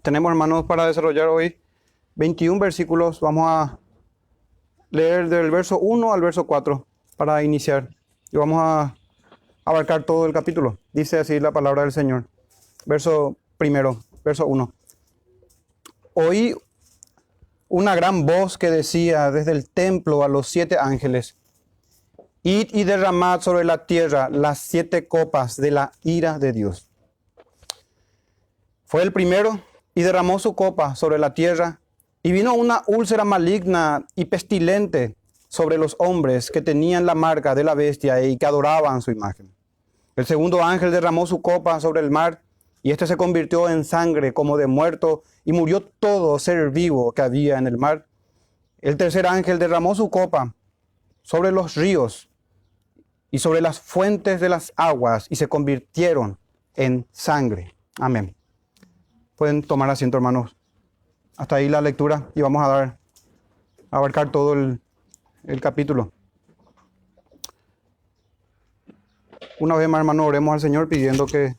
Tenemos, hermanos, para desarrollar hoy 21 versículos. Vamos a leer del verso 1 al verso 4 para iniciar. Y vamos a abarcar todo el capítulo. Dice así la palabra del Señor. Verso primero, verso 1. Oí una gran voz que decía desde el templo a los 7 ángeles: Id y derramad sobre la tierra las 7 copas de la ira de Dios. Fue el primero y derramó su copa sobre la tierra, y vino una úlcera maligna y pestilente sobre los hombres que tenían la marca de la bestia y que adoraban su imagen. El segundo ángel derramó su copa sobre el mar, y éste se convirtió en sangre como de muerto, y murió todo ser vivo que había en el mar. El tercer ángel derramó su copa sobre los ríos y sobre las fuentes de las aguas, y se convirtieron en sangre. Amén. Pueden tomar asiento, hermanos. Hasta ahí la lectura, y vamos a abarcar todo el capítulo. Una vez más, hermanos, oremos al Señor pidiendo que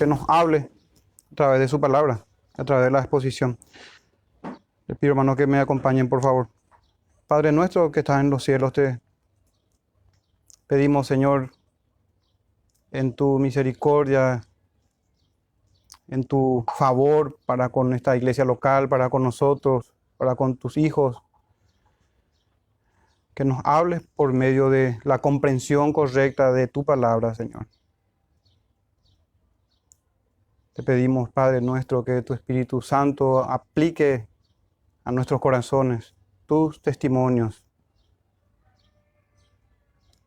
nos hable a través de su palabra, a través de la exposición. Les pido, hermanos, que me acompañen, por favor. Padre nuestro que estás en los cielos, te pedimos, Señor, en tu misericordia, en tu favor para con esta iglesia local, para con nosotros, para con tus hijos, que nos hables por medio de la comprensión correcta de tu palabra, Señor. Te pedimos, Padre nuestro, que tu Espíritu Santo aplique a nuestros corazones tus testimonios.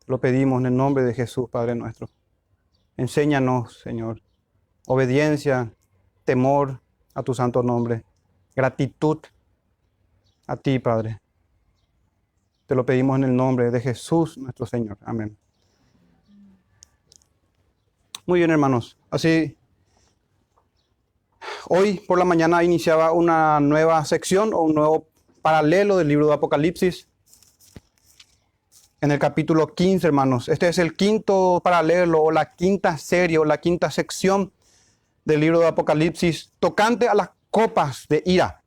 Lo pedimos en el nombre de Jesús, Padre nuestro. Enséñanos, Señor, obediencia, temor a tu santo nombre, gratitud a ti, Padre. Te lo pedimos en el nombre de Jesús, nuestro Señor. Amén. Muy bien, hermanos. Así, hoy por la mañana iniciaba una nueva sección o un nuevo paralelo del libro de Apocalipsis. En el capítulo 15, hermanos. Este es el quinto paralelo o la quinta serie o la quinta sección del libro de Apocalipsis tocante a las copas de ira.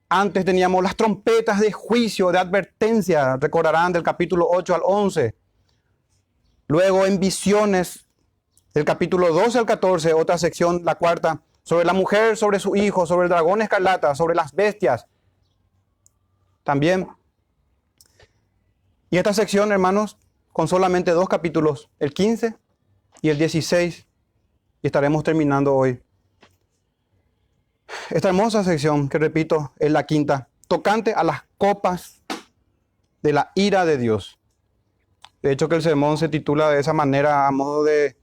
Antes teníamos las trompetas de juicio, de advertencia, recordarán, del capítulo 8 al 11. Luego en visiones, del capítulo 12 al 14, otra sección, la cuarta, sobre la mujer, sobre su hijo, sobre el dragón escarlata, sobre las bestias. También. Y esta sección, hermanos, con solamente 2 capítulos, el 15 y el 16, y estaremos terminando hoy. Esta hermosa sección, que repito, es la quinta, tocante a las copas de la ira de Dios. De hecho, que el sermón se titula de esa manera, a modo de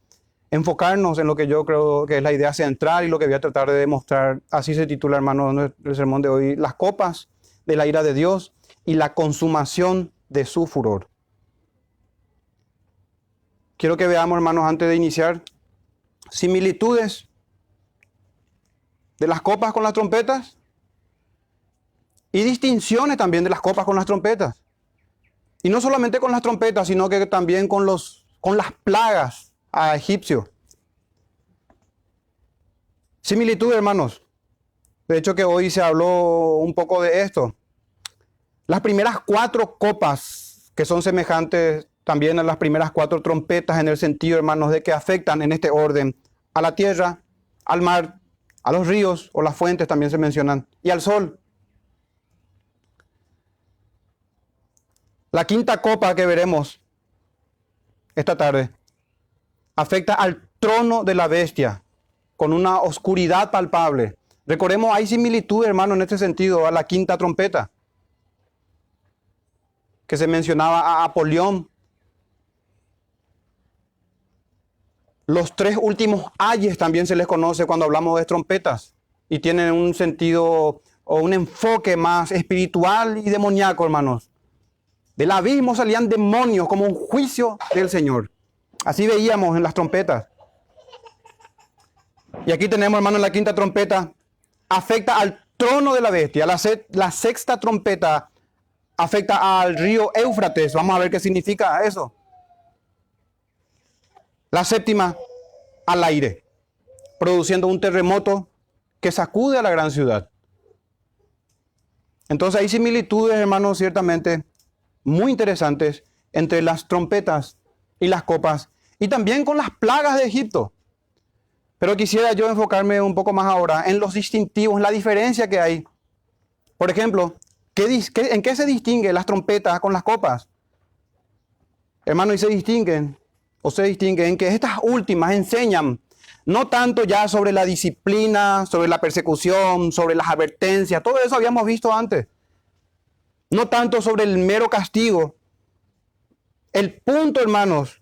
enfocarnos en lo que yo creo que es la idea central y lo que voy a tratar de demostrar. Así se titula, hermanos, el sermón de hoy: las copas de la ira de Dios y la consumación de su furor. Quiero que veamos, hermanos, antes de iniciar, similitudes de las copas con las trompetas y distinciones también de las copas con las trompetas. Y no solamente con las trompetas, sino que también con las plagas a egipcios. Similitudes, hermanos. De hecho, que hoy se habló un poco de esto. Las primeras 4 copas, que son semejantes también a las primeras 4 trompetas, en el sentido, hermanos, de que afectan en este orden a la tierra, al mar, a los ríos o las fuentes también se mencionan, y al sol. La quinta copa que veremos esta tarde afecta al trono de la bestia con una oscuridad palpable. Recordemos, hay similitud, hermano, en este sentido a la quinta trompeta que se mencionaba a Apolión. Los 3 últimos ayes también se les conoce cuando hablamos de trompetas, y tienen un sentido o un enfoque más espiritual y demoníaco, hermanos. Del abismo salían demonios como un juicio del Señor. Así veíamos en las trompetas. Y aquí tenemos, hermanos, la quinta trompeta afecta al trono de la bestia. La sexta trompeta afecta al río Éufrates. Vamos a ver qué significa eso. La séptima, al aire, produciendo un terremoto que sacude a la gran ciudad. Entonces hay similitudes, hermanos, ciertamente muy interesantes entre las trompetas y las copas, y también con las plagas de Egipto. Pero quisiera yo enfocarme un poco más ahora en los distintivos, en la diferencia que hay. Por ejemplo, ¿en qué se distinguen las trompetas con las copas? Hermanos, y se distinguen en que estas últimas enseñan no tanto ya sobre la disciplina, sobre la persecución, sobre las advertencias, todo eso habíamos visto antes. No tanto sobre el mero castigo. El punto, hermanos,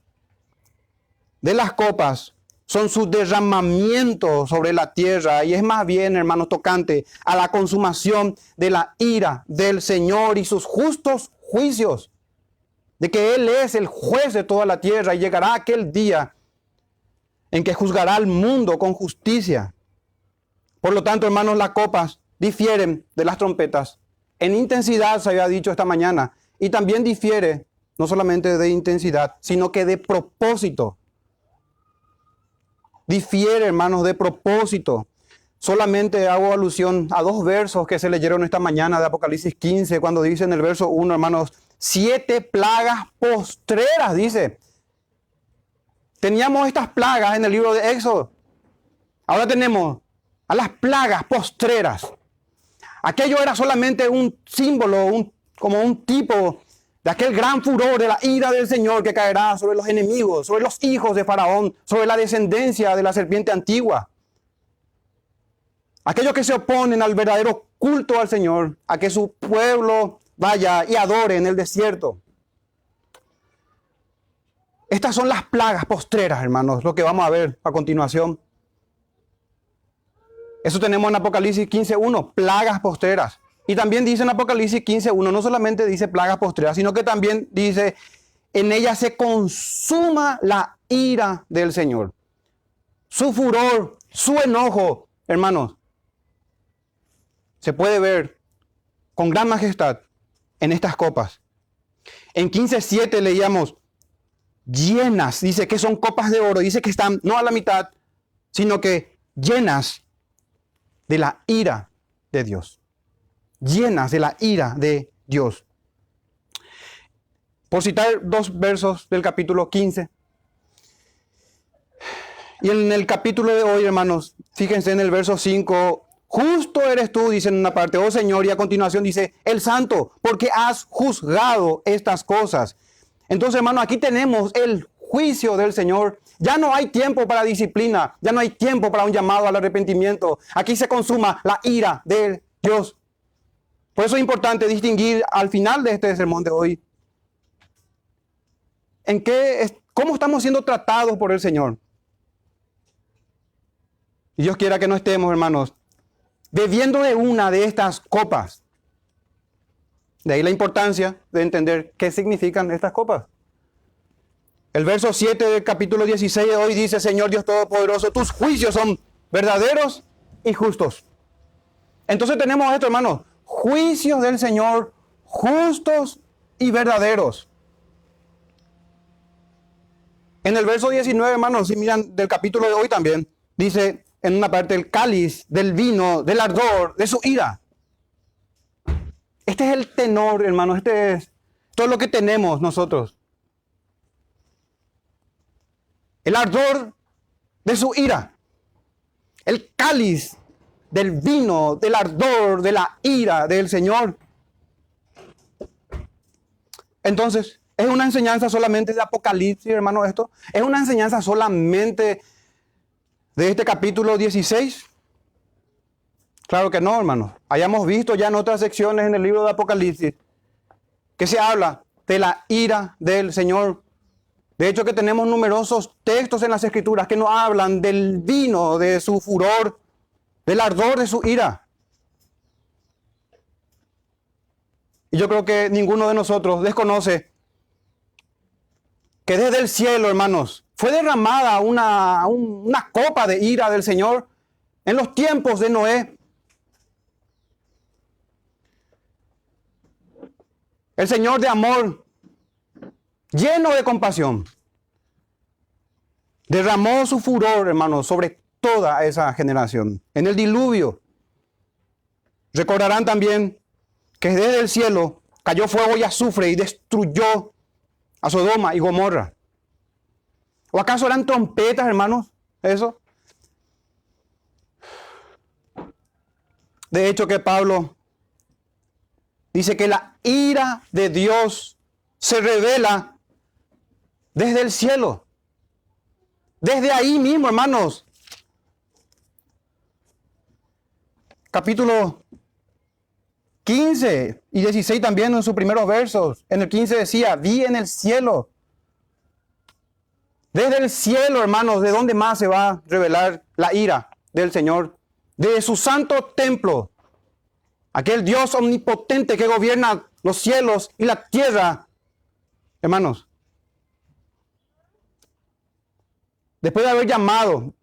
de las copas son sus derramamientos sobre la tierra, y es más bien, hermanos, tocante a la consumación de la ira del Señor y sus justos juicios, de que Él es el juez de toda la tierra y llegará aquel día en que juzgará al mundo con justicia. Por lo tanto, hermanos, las copas difieren de las trompetas. En intensidad, se había dicho esta mañana, y también difiere no solamente de intensidad, sino que de propósito. Difiere, hermanos, de propósito. Solamente hago alusión a 2 versos que se leyeron esta mañana de Apocalipsis 15, cuando dice en el verso 1, hermanos, 7 plagas postreras, dice. Teníamos estas plagas en el libro de Éxodo. Ahora tenemos a las plagas postreras. Aquello era solamente un símbolo, como un tipo de aquel gran furor de la ira del Señor que caerá sobre los enemigos, sobre los hijos de Faraón, sobre la descendencia de la serpiente antigua. Aquellos que se oponen al verdadero culto al Señor, a que su pueblo vaya y adore en el desierto. Estas son las plagas postreras, hermanos, lo que vamos a ver a continuación. Eso tenemos en Apocalipsis 15:1, plagas postreras. Y también dice en Apocalipsis 15:1, no solamente dice plagas postreras, sino que también dice, en ella se consuma la ira del Señor. Su furor, su enojo, hermanos, se puede ver con gran majestad en estas copas. En 15:7 leíamos, llenas, dice que son copas de oro, dice que están no a la mitad, sino que llenas de la ira de Dios. Llenas de la ira de Dios. Por citar 2 versos del capítulo 15. Y en el capítulo de hoy, hermanos, fíjense en el verso 5, justo eres tú, dice en una parte, oh Señor, y a continuación dice, el santo, porque has juzgado estas cosas. Entonces, hermanos, aquí tenemos el juicio del Señor. Ya no hay tiempo para disciplina, ya no hay tiempo para un llamado al arrepentimiento. Aquí se consuma la ira de Dios. Por eso es importante distinguir al final de este sermón de hoy cómo estamos siendo tratados por el Señor. Y Dios quiera que no estemos, hermanos, bebiendo de una de estas copas. De ahí la importancia de entender qué significan estas copas. El verso 7 del capítulo 16 de hoy dice, Señor Dios Todopoderoso, tus juicios son verdaderos y justos. Entonces tenemos esto, hermanos, juicios del Señor justos y verdaderos. En el verso 19, hermanos, si miran del capítulo de hoy también, dice en una parte el cáliz del vino, del ardor, de su ira. Este es el tenor, hermanos, este es todo lo que tenemos nosotros. El ardor de su ira. El cáliz del vino, del ardor, de la ira del Señor. Entonces, ¿es una enseñanza solamente de Apocalipsis, hermano, esto? ¿Es una enseñanza solamente de este capítulo 16? Claro que no, hermano. Hayamos visto ya en otras secciones en el libro de Apocalipsis que se habla de la ira del Señor. De hecho, que tenemos numerosos textos en las Escrituras que nos hablan del vino, de su furor, del ardor de su ira. Y yo creo que ninguno de nosotros desconoce que desde el cielo, hermanos, fue derramada una copa de ira del Señor en los tiempos de Noé. El Señor de amor, lleno de compasión, derramó su furor, hermanos, sobre toda esa generación. En el diluvio, recordarán también que desde el cielo cayó fuego y azufre y destruyó a Sodoma y Gomorra. ¿O acaso eran trompetas, hermanos? Eso. De hecho que Pablo dice que la ira de Dios se revela desde el cielo. Desde ahí mismo, hermanos. Capítulo 15 y 16 también en sus primeros versos. En el 15 decía, vi en el cielo. Desde el cielo, hermanos, ¿de dónde más se va a revelar la ira del Señor? De su santo templo. Aquel Dios omnipotente que gobierna los cielos y la tierra. Hermanos, después de haber llamado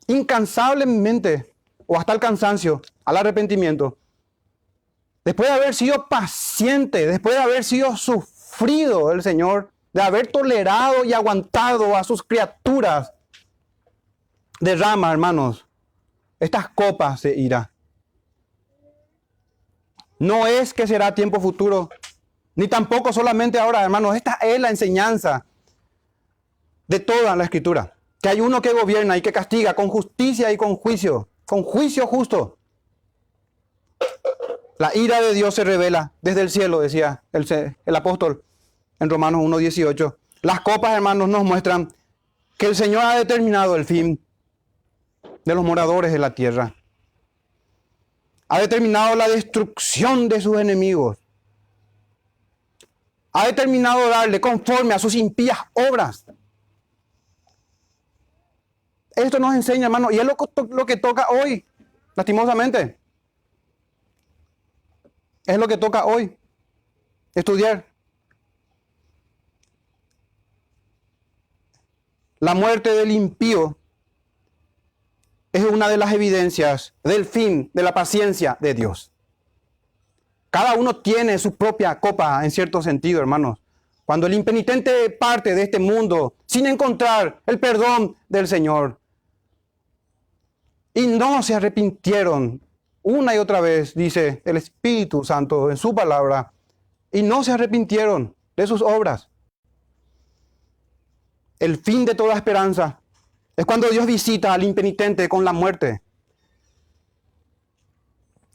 incansablemente o hasta el cansancio al arrepentimiento, después de haber sido paciente, después de haber sido sufrido el Señor, de haber tolerado y aguantado a sus criaturas, derrama, hermanos, estas copas de ira. No es que será tiempo futuro, ni tampoco solamente ahora, hermanos. Esta es la enseñanza de toda la Escritura. Que hay uno que gobierna y que castiga con justicia y con juicio justo. La ira de Dios se revela desde el cielo, decía el apóstol en Romanos 1:18. Las copas, hermanos, nos muestran que el Señor ha determinado el fin de los moradores de la tierra. Ha determinado la destrucción de sus enemigos. Ha determinado darle conforme a sus impías obras. Esto nos enseña, hermano, y es lo que toca hoy, lastimosamente. Es lo que toca hoy, estudiar. La muerte del impío es una de las evidencias del fin de la paciencia de Dios. Cada uno tiene su propia copa en cierto sentido, hermanos. Cuando el impenitente parte de este mundo sin encontrar el perdón del Señor y no se arrepintieron una y otra vez, dice el Espíritu Santo en su palabra, y no se arrepintieron de sus obras. El fin de toda esperanza es cuando Dios visita al impenitente con la muerte.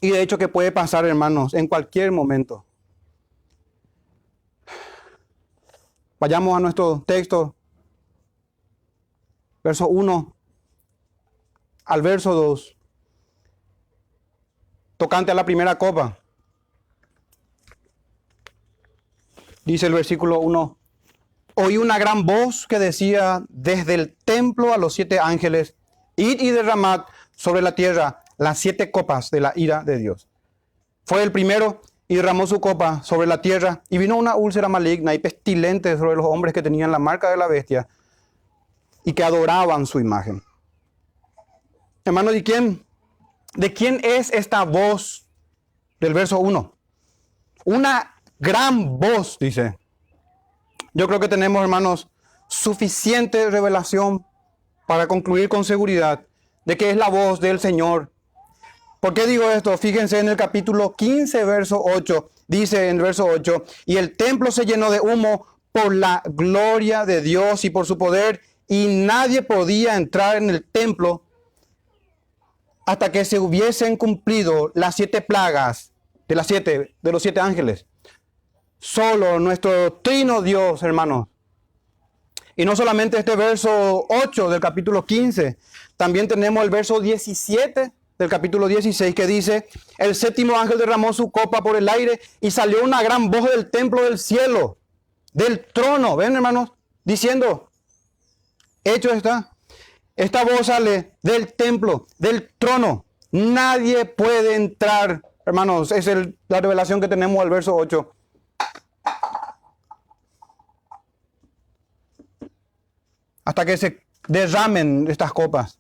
Y de hecho que puede pasar, hermanos, en cualquier momento. Vayamos a nuestro texto, verso 1 al verso 2. Tocante a la primera copa. Dice el versículo 1. Oí una gran voz que decía desde el templo a los 7 ángeles, id y derramad sobre la tierra las 7 copas de la ira de Dios. Fue el primero y derramó su copa sobre la tierra, y vino una úlcera maligna y pestilente sobre los hombres que tenían la marca de la bestia y que adoraban su imagen. Hermanos, ¿de quién es esta voz del verso 1? Una gran voz, dice. Yo creo que tenemos, hermanos, suficiente revelación para concluir con seguridad de que es la voz del Señor. ¿Por qué digo esto? Fíjense en el capítulo 15, verso 8. Dice en el verso 8, y el templo se llenó de humo por la gloria de Dios y por su poder, y nadie podía entrar en el templo hasta que se hubiesen cumplido las 7 plagas de los 7 ángeles. Solo nuestro trino Dios, hermanos. Y no solamente este verso 8 del capítulo 15, también tenemos el verso 17 del capítulo 16 que dice, el 7º ángel derramó su copa por el aire y salió una gran voz del templo del cielo, del trono. ¿Ven, hermanos? Diciendo, hecho está. Esta voz sale del templo, del trono. Nadie puede entrar, hermanos. Es la revelación que tenemos al verso 8. Hasta que se derramen estas copas.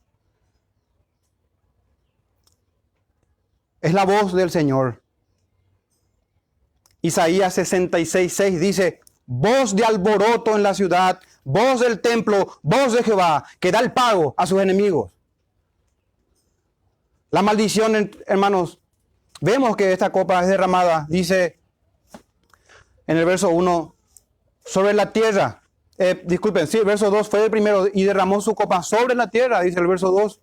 Es la voz del Señor. Isaías 66:6 dice, voz de alboroto en la ciudad, voz del templo, voz de Jehová, que da el pago a sus enemigos. La maldición, hermanos, vemos que esta copa es derramada, dice en el verso 1, sobre la tierra. Disculpen, sí, el verso 2 fue el primero, y derramó su copa sobre la tierra, dice el verso 2.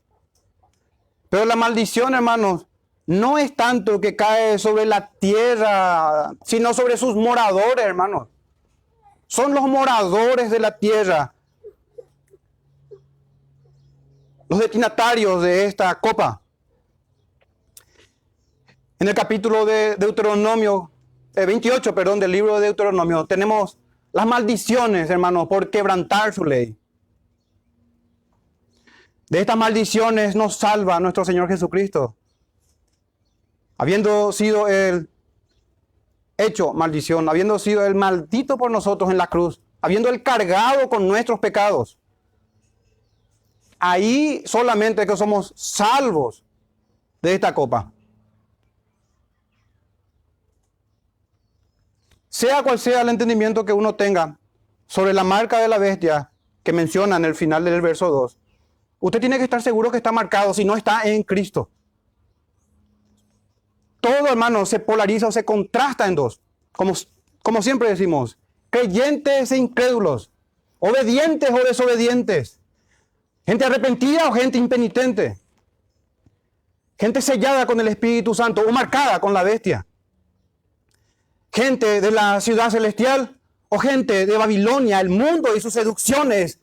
Pero la maldición, hermanos, no es tanto que cae sobre la tierra, sino sobre sus moradores, hermanos. Son los moradores de la tierra, los destinatarios de esta copa. En el capítulo de Deuteronomio, 28, perdón, del libro de Deuteronomio, tenemos las maldiciones, hermanos, por quebrantar su ley. De estas maldiciones nos salva nuestro Señor Jesucristo. Habiendo sido Él hecho maldición, habiendo sido Él maldito por nosotros en la cruz, habiendo Él cargado con nuestros pecados. Ahí solamente que somos salvos de esta copa. Sea cual sea el entendimiento que uno tenga sobre la marca de la bestia que menciona en el final del verso 2, usted tiene que estar seguro que está marcado, si no está en Cristo. Todo, hermano, se polariza o se contrasta en dos. Como siempre decimos, creyentes e incrédulos, obedientes o desobedientes, gente arrepentida o gente impenitente, gente sellada con el Espíritu Santo o marcada con la bestia, gente de la ciudad celestial o gente de Babilonia, el mundo y sus seducciones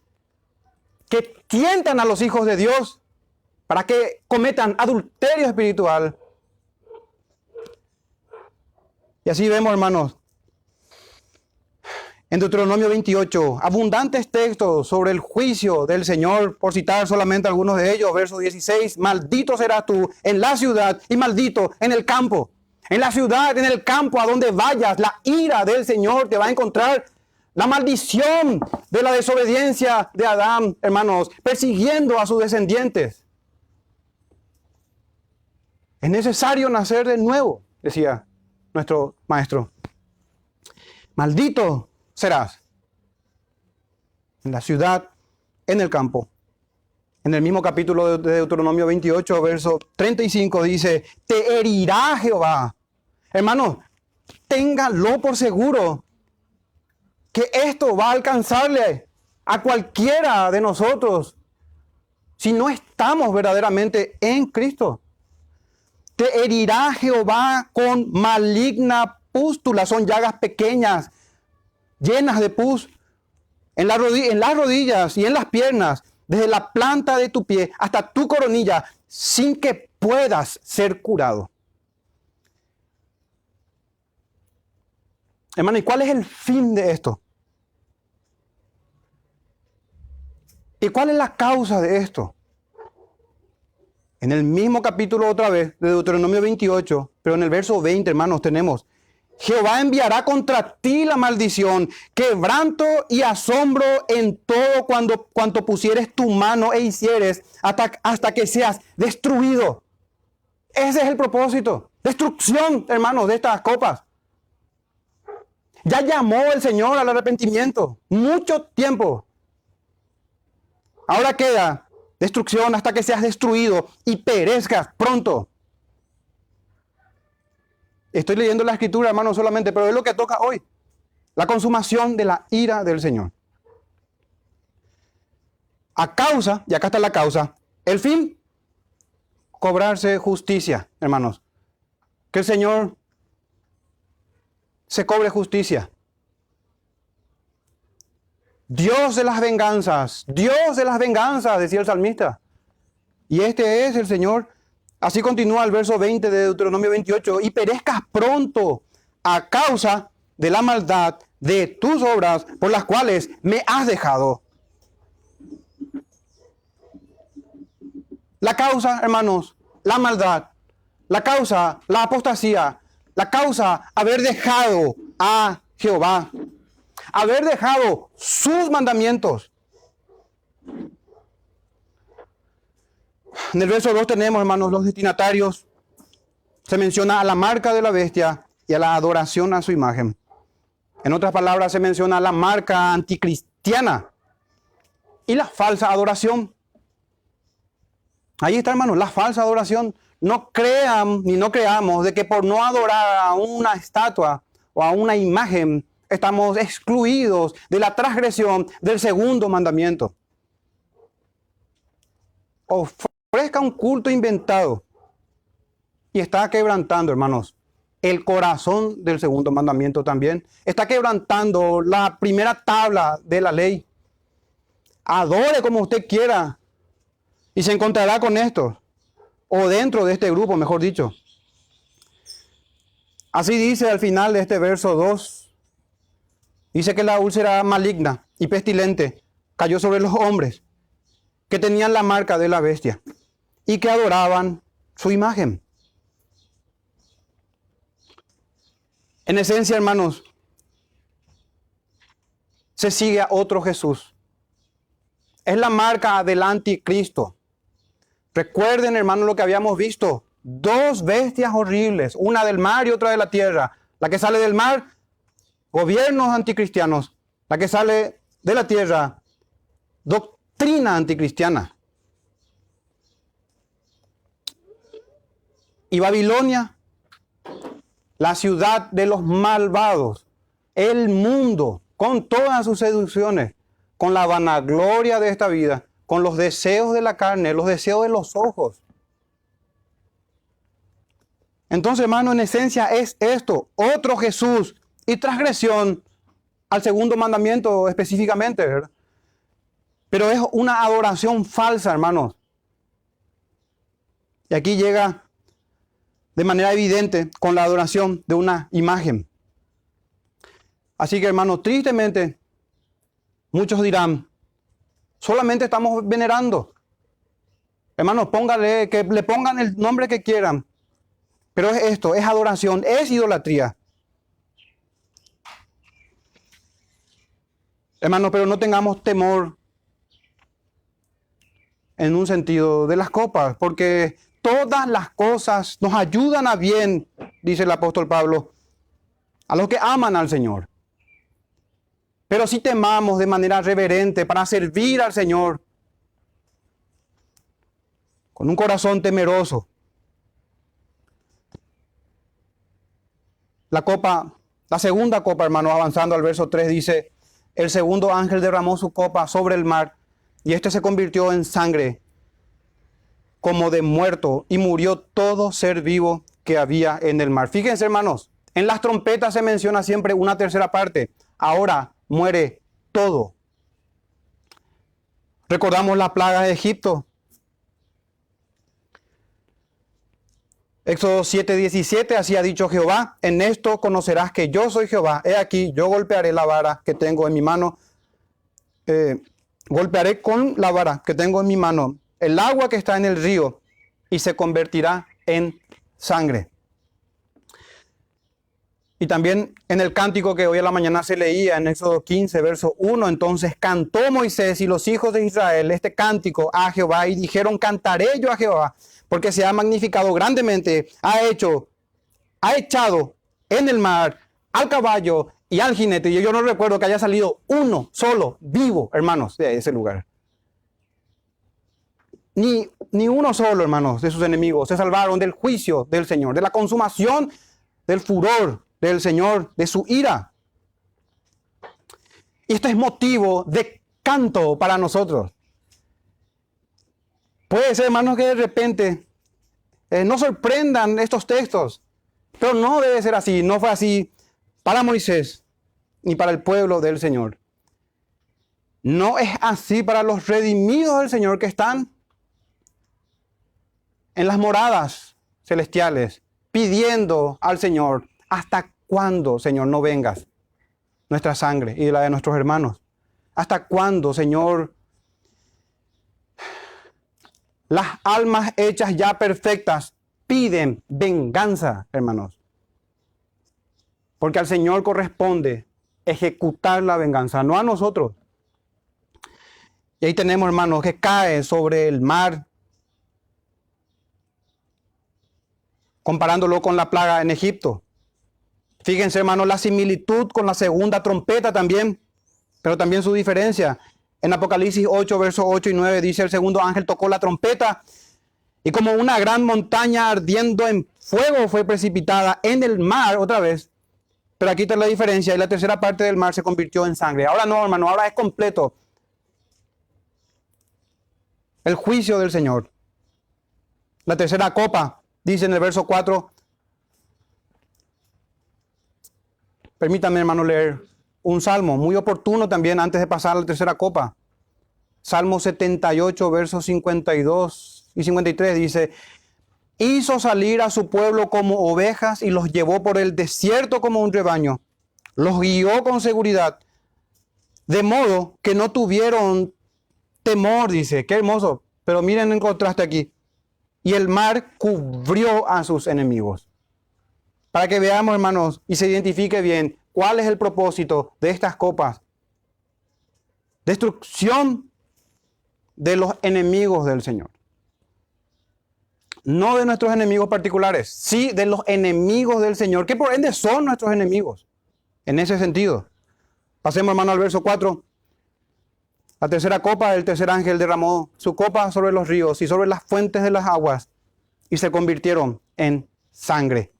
que tientan a los hijos de Dios para que cometan adulterio espiritual. Y así vemos, hermanos, en Deuteronomio 28, abundantes textos sobre el juicio del Señor, por citar solamente algunos de ellos. Verso 16, maldito serás tú en la ciudad y maldito en el campo. En la ciudad, en el campo, a donde vayas, la ira del Señor te va a encontrar. La maldición de la desobediencia de Adán, hermanos, persiguiendo a sus descendientes. Es necesario nacer de nuevo, decía nuestro maestro. Maldito serás en la ciudad, en el campo. En el mismo capítulo de Deuteronomio 28, verso 35 dice, te herirá Jehová. Hermanos, ténganlo por seguro que esto va a alcanzarle a cualquiera de nosotros si no estamos verdaderamente en Cristo. Te herirá Jehová con maligna pústula. Son llagas pequeñas, llenas de pus, en las rodillas y en las piernas, desde la planta de tu pie hasta tu coronilla, sin que puedas ser curado. Hermano, ¿y cuál es el fin de esto? ¿Y cuál es la causa de esto? En el mismo capítulo otra vez, de Deuteronomio 28, pero en el verso 20, hermanos, tenemos, Jehová enviará contra ti la maldición, quebranto y asombro en todo cuanto pusieres tu mano e hicieres hasta que seas destruido. Ese es el propósito. Destrucción, hermanos, de estas copas. Ya llamó el Señor al arrepentimiento. Mucho tiempo. Ahora queda destrucción hasta que seas destruido y perezcas pronto. Estoy leyendo la escritura, hermano, solamente, pero es lo que toca hoy. La consumación de la ira del Señor. A causa, y acá está la causa, el fin, cobrarse justicia, hermanos. Que el Señor se cobre justicia. Dios de las venganzas, decía el salmista. Y este es el Señor. Así continúa el verso 20 de Deuteronomio 28. Y perezcas pronto a causa de la maldad de tus obras por las cuales me has dejado. La causa, hermanos, la maldad. La causa, la apostasía. La causa, haber dejado a Jehová. Haber dejado sus mandamientos. En el verso 2 tenemos, hermanos, los destinatarios. Se menciona a la marca de la bestia y a la adoración a su imagen. En otras palabras, se menciona la marca anticristiana y la falsa adoración. Ahí está, hermanos, la falsa adoración. no crean ni no creamos de que por no adorar a una estatua o a una imagen estamos excluidos de la transgresión del segundo mandamiento. Ofrezca un culto inventado y está quebrantando, hermanos, el corazón del segundo mandamiento también. Está quebrantando la primera tabla de la ley. Adore como usted quiera y se encontrará con esto, o dentro de este grupo, mejor dicho. Así dice al final de este verso 2. Dice que la úlcera maligna y pestilente cayó sobre los hombres que tenían la marca de la bestia y que adoraban su imagen. En esencia, hermanos, se sigue a otro Jesús. Es la marca del anticristo. Recuerden, hermanos, lo que habíamos visto. Dos bestias horribles, una del mar y otra de la tierra. La que sale del mar, gobiernos anticristianos. La que sale de la tierra, doctrina anticristiana. Y Babilonia, la ciudad de los malvados, el mundo, con todas sus seducciones, con la vanagloria de esta vida, con los deseos de la carne, los deseos de los ojos. Entonces, hermano, en esencia es esto, otro Jesús y transgresión al segundo mandamiento específicamente, ¿verdad? Pero es una adoración falsa, hermanos. Y aquí llega de manera evidente con la adoración de una imagen. Así que, hermanos, tristemente, muchos dirán, solamente estamos venerando. Hermanos, póngale, que le pongan el nombre que quieran. Pero es esto, es adoración, es idolatría. Hermanos, pero no tengamos temor en un sentido de las copas, porque todas las cosas nos ayudan a bien, dice el apóstol Pablo, a los que aman al Señor. Pero si temamos de manera reverente para servir al Señor, con un corazón temeroso. La segunda copa, hermano, avanzando al verso 3, dice, el segundo ángel derramó su copa sobre el mar, y este se convirtió en sangre, como de muerto, y murió todo ser vivo que había en el mar. Fíjense, hermanos, en las trompetas se menciona siempre una tercera parte. Ahora muere todo. Recordamos la plaga de Egipto. Éxodo 7:17, así ha dicho Jehová, en esto conocerás que yo soy Jehová. He aquí, yo golpearé la vara que tengo en mi mano. Golpearé con la vara que tengo en mi mano el agua que está en el río y se convertirá en sangre. Y también en el cántico que hoy a la mañana se leía en Éxodo 15, verso 1, entonces cantó Moisés y los hijos de Israel este cántico a Jehová y dijeron, cantaré yo a Jehová, porque se ha magnificado grandemente, ha echado en el mar al caballo y al jinete. Y yo no recuerdo que haya salido uno solo vivo, hermanos, de ese lugar. Ni uno solo, hermanos, de sus enemigos se salvaron del juicio del Señor, de la consumación del furor del Señor, de su ira. Y esto es motivo de canto para nosotros. Puede ser, hermanos, que de repente no sorprendan estos textos, pero no debe ser así. No fue así para Moisés ni para el pueblo del Señor. No es así para los redimidos del Señor que están en las moradas celestiales, pidiendo al Señor, ¿hasta cuándo, Señor, no vengas nuestra sangre y la de nuestros hermanos? ¿Hasta cuándo, Señor, las almas hechas ya perfectas piden venganza, hermanos? Porque al Señor corresponde ejecutar la venganza, no a nosotros. Y ahí tenemos, hermanos, que cae sobre el mar, comparándolo con la plaga en Egipto. Fíjense, hermanos, la similitud con la segunda trompeta también, pero también su diferencia. En Apocalipsis 8, versos 8 y 9 dice, el segundo ángel tocó la trompeta Y como una gran montaña ardiendo en fuego fue precipitada en el mar otra vez. Pero aquí está la diferencia, y la tercera parte del mar se convirtió en sangre. Ahora no, hermano, ahora es completo el juicio del Señor. La tercera copa, dice en el verso 4. Permítame, hermano, leer un salmo muy oportuno también antes de pasar a la tercera copa. Salmo 78, versos 52 y 53 dice: hizo salir a su pueblo como ovejas y los llevó por el desierto como un rebaño. Los guió con seguridad, de modo que no tuvieron temor, dice. Qué hermoso. Pero miren el contraste aquí. Y el mar cubrió a sus enemigos. Para que veamos, hermanos, y se identifique bien cuál es el propósito de estas copas. Destrucción de los enemigos del Señor. No de nuestros enemigos particulares, sí de los enemigos del Señor, que por ende son nuestros enemigos. En ese sentido. Pasemos, hermano, al verso 4. La tercera copa, el tercer ángel derramó su copa sobre los ríos y sobre las fuentes de las aguas, y se convirtieron en sangre.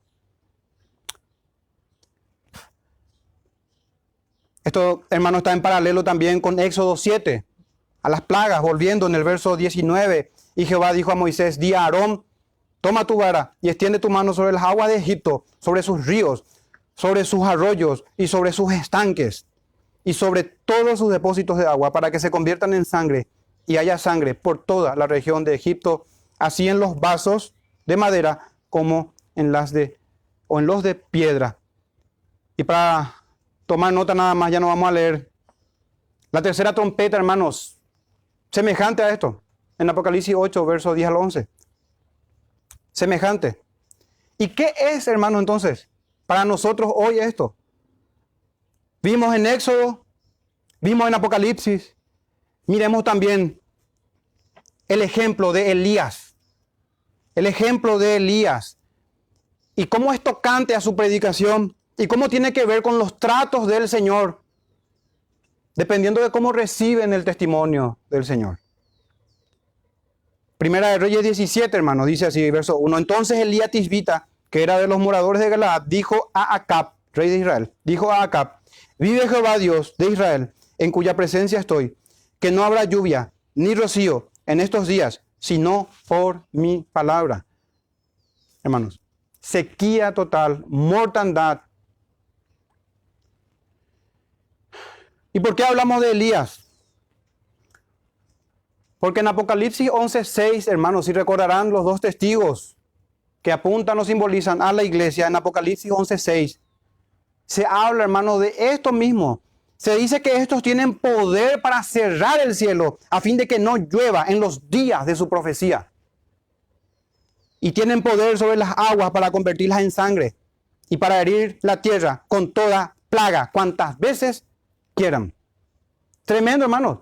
Esto, hermano, está en paralelo también con Éxodo 7, a las plagas, volviendo en el verso 19. Y Jehová dijo a Moisés: di a Aarón, toma tu vara y extiende tu mano sobre las aguas de Egipto, sobre sus ríos, sobre sus arroyos y sobre sus estanques, y sobre todos sus depósitos de agua, para que se conviertan en sangre, y haya sangre por toda la región de Egipto, así en los vasos de madera como en los de piedra. Y para tomar nota nada más, ya no vamos a leer. La tercera trompeta, hermanos, semejante a esto, en Apocalipsis 8, versos 10 al 11. Semejante. ¿Y qué es, hermano, entonces, para nosotros hoy esto? Vimos en Éxodo, vimos en Apocalipsis, miremos también el ejemplo de Elías. El ejemplo de Elías. Y cómo es tocante a su predicación y cómo tiene que ver con los tratos del Señor, dependiendo de cómo reciben el testimonio del Señor. Primera de Reyes 17, hermano, dice así, verso 1. Entonces Elías Tisbita, que era de los moradores de Galaad, dijo a Acab, rey de Israel, dijo a Acab: vive Jehová Dios de Israel, en cuya presencia estoy, que no habrá lluvia ni rocío en estos días, sino por mi palabra. Hermanos, sequía total, mortandad. ¿Y por qué hablamos de Elías? Porque en Apocalipsis 11:6, hermanos, si recordarán los dos testigos que apuntan o simbolizan a la iglesia, en Apocalipsis 11:6, se habla, hermano, de esto mismo. Se dice que estos tienen poder para cerrar el cielo a fin de que no llueva en los días de su profecía. Y tienen poder sobre las aguas para convertirlas en sangre y para herir la tierra con toda plaga, cuantas veces quieran. Tremendo, hermanos.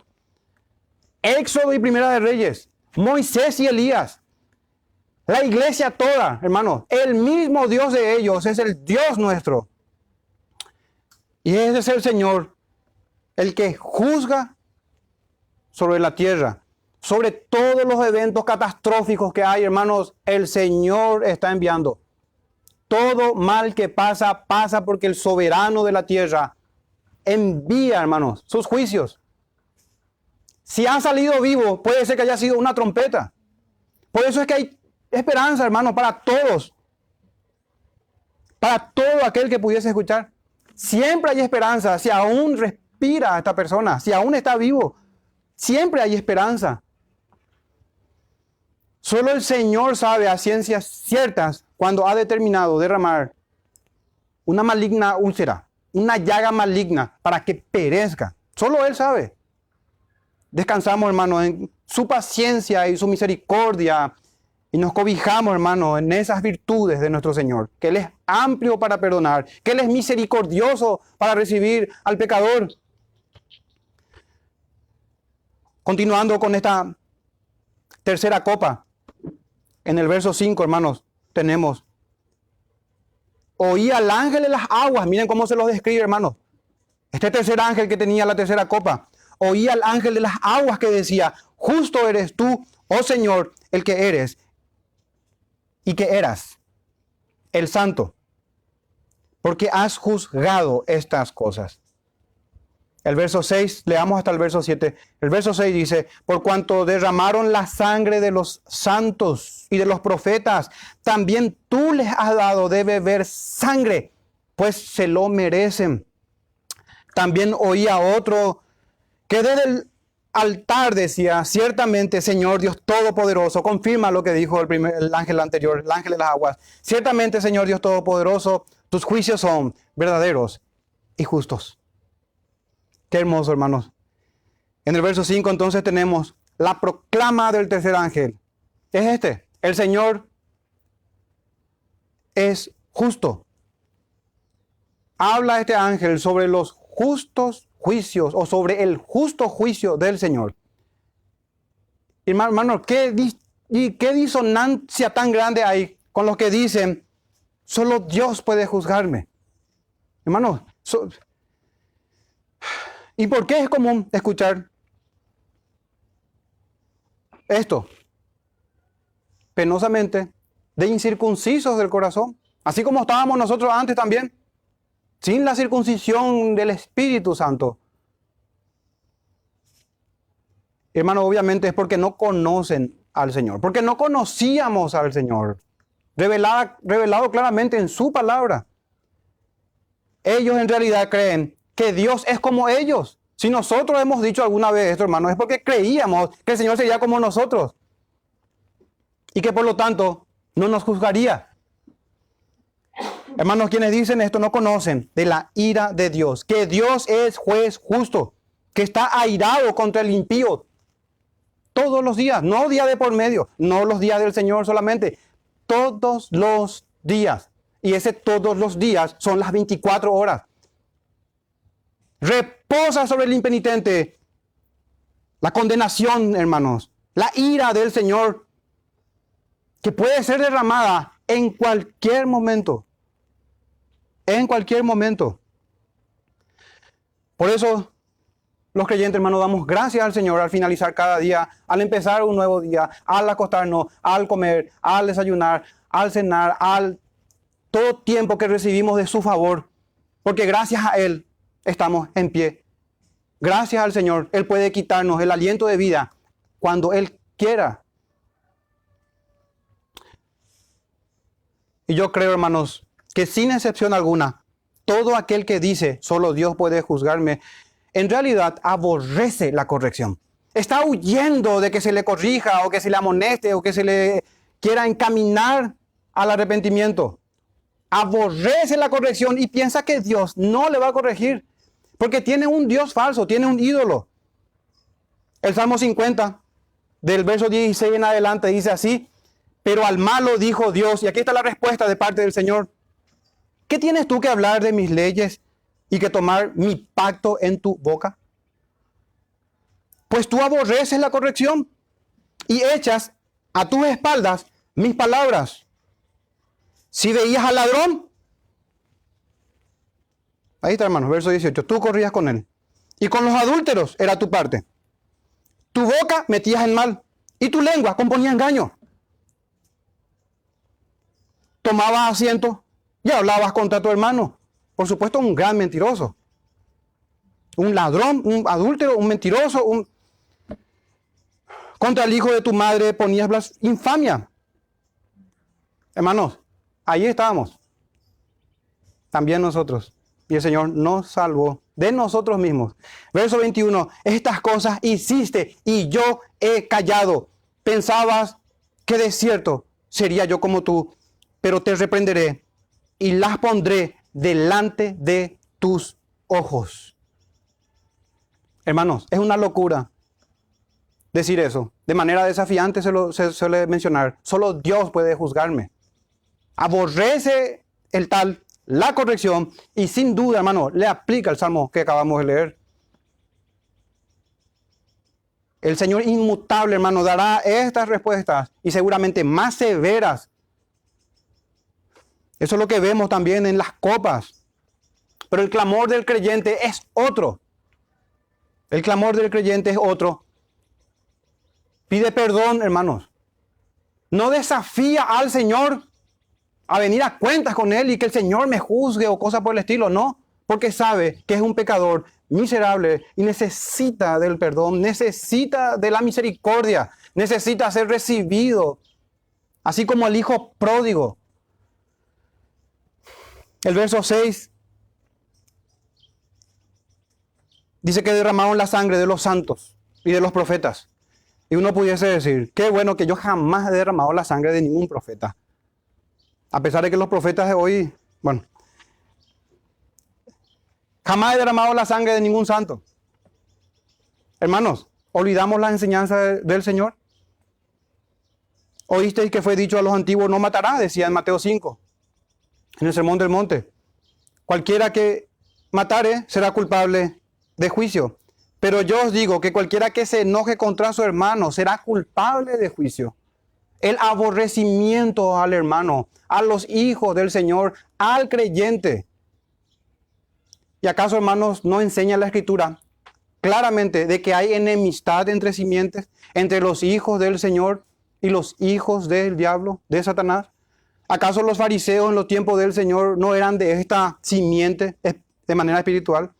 Éxodo y Primera de Reyes, Moisés y Elías, la iglesia toda, hermanos, el mismo Dios de ellos es el Dios nuestro. Y ese es el Señor, el que juzga sobre la tierra, sobre todos los eventos catastróficos que hay, hermanos. El Señor está enviando. Todo mal que pasa, pasa porque el soberano de la tierra envía, hermanos, sus juicios. Si ha salido vivo, puede ser que haya sido una trompeta. Por eso es que hay esperanza, hermano, para todos. Para todo aquel que pudiese escuchar. Siempre hay esperanza. Si aún respira esta persona, si aún está vivo, siempre hay esperanza. Solo el Señor sabe a ciencias ciertas cuando ha determinado derramar una maligna úlcera, una llaga maligna para que perezca. Solo Él sabe. Descansamos, hermano, en su paciencia y su misericordia, y nos cobijamos, hermano, en esas virtudes de nuestro Señor, que Él es amplio para perdonar, que Él es misericordioso para recibir al pecador. Continuando con esta tercera copa, en el verso 5, hermanos, tenemos: oí al ángel de las aguas. Miren cómo se los describe, hermanos. Este tercer ángel que tenía la tercera copa. Oí al ángel de las aguas que decía: justo eres tú, oh Señor, el que eres, y que eras el santo, porque has juzgado estas cosas. El verso 6, leamos hasta el verso 7. El verso 6 dice, por cuanto derramaron la sangre de los santos y de los profetas, también tú les has dado de beber sangre, pues se lo merecen. También oía otro que desde el altar decía, ciertamente Señor Dios Todopoderoso, confirma lo que dijo el ángel anterior, el ángel de las aguas. Ciertamente Señor Dios Todopoderoso, tus juicios son verdaderos y justos. Qué hermoso, hermanos. En el verso 5 entonces tenemos la proclama del tercer ángel. Es el Señor es justo. Habla este ángel sobre los justos juicios o sobre el justo juicio del Señor. Hermano, ¿qué disonancia tan grande hay con los que dicen, solo Dios puede juzgarme? Hermanos, ¿y por qué es común escuchar esto? Penosamente, de incircuncisos del corazón, así como estábamos nosotros antes también, sin la circuncisión del Espíritu Santo. Hermano, obviamente es porque no conocen al Señor, porque no conocíamos al Señor, revelado claramente en su palabra. Ellos en realidad creen que Dios es como ellos. Si nosotros hemos dicho alguna vez esto, hermano, es porque creíamos que el Señor sería como nosotros y que por lo tanto no nos juzgaría. Hermanos, quienes dicen esto no conocen de la ira de Dios, que Dios es juez justo, que está airado contra el impío todos los días, no día de por medio, no los días del Señor solamente, todos los días. Y ese todos los días son las 24 horas. Reposa sobre el impenitente la condenación, hermanos, la ira del Señor, que puede ser derramada en cualquier momento. En cualquier momento. Por eso, los creyentes, hermanos, damos gracias al Señor al finalizar cada día, al empezar un nuevo día, al acostarnos, al comer, al desayunar, al cenar, al todo tiempo que recibimos de su favor. Porque gracias a Él estamos en pie. Gracias al Señor, Él puede quitarnos el aliento de vida cuando Él quiera. Y yo creo, hermanos, que sin excepción alguna, todo aquel que dice, solo Dios puede juzgarme, en realidad aborrece la corrección. Está huyendo de que se le corrija o que se le amoneste o que se le quiera encaminar al arrepentimiento. Aborrece la corrección y piensa que Dios no le va a corregir porque tiene un Dios falso, tiene un ídolo. El Salmo 50, del verso 16 en adelante, dice así, pero al malo dijo Dios, y aquí está la respuesta de parte del Señor, ¿qué tienes tú que hablar de mis leyes y que tomar mi pacto en tu boca? Pues tú aborreces la corrección y echas a tus espaldas mis palabras. Si veías al ladrón, ahí está, hermanos, verso 18, tú corrías con él. Y con los adúlteros era tu parte. Tu boca metías en mal y tu lengua componía engaño. Tomabas asiento y hablabas contra tu hermano. Por supuesto, un gran mentiroso. Un ladrón, un adúltero, un mentiroso. Contra el hijo de tu madre ponías infamia. Hermanos, ahí estábamos. También nosotros. Y el Señor nos salvó de nosotros mismos. Verso 21. Estas cosas hiciste y yo he callado. Pensabas que de cierto sería yo como tú, pero te reprenderé y las pondré delante de tus ojos. Hermanos, es una locura decir eso. De manera desafiante se suele mencionar. Solo Dios puede juzgarme. Aborrece el tal, la corrección, y sin duda, hermano, le aplica el salmo que acabamos de leer. El Señor inmutable, hermano, dará estas respuestas y seguramente más severas. Eso es lo que vemos también en las copas. Pero el clamor del creyente es otro. El clamor del creyente es otro. Pide perdón, hermanos. No desafía al Señor a venir a cuentas con Él y que el Señor me juzgue o cosas por el estilo. No, porque sabe que es un pecador miserable y necesita del perdón, necesita de la misericordia, necesita ser recibido, así como el hijo pródigo. El verso 6 dice que derramaron la sangre de los santos y de los profetas. Y uno pudiese decir, qué bueno que yo jamás he derramado la sangre de ningún profeta. A pesar de que los profetas de hoy, bueno, jamás he derramado la sangre de ningún santo. Hermanos, ¿olvidamos la enseñanza del Señor? Oísteis que fue dicho a los antiguos, no matarás, decía en Mateo 5, en el Sermón del Monte. Cualquiera que matare será culpable de juicio. Pero yo os digo que cualquiera que se enoje contra su hermano será culpable de juicio. El aborrecimiento al hermano, a los hijos del Señor, al creyente. ¿Y acaso, hermanos, no enseña la Escritura claramente de que hay enemistad entre simientes, entre los hijos del Señor y los hijos del diablo, de Satanás? ¿Acaso los fariseos en los tiempos del Señor no eran de esta simiente de manera espiritual?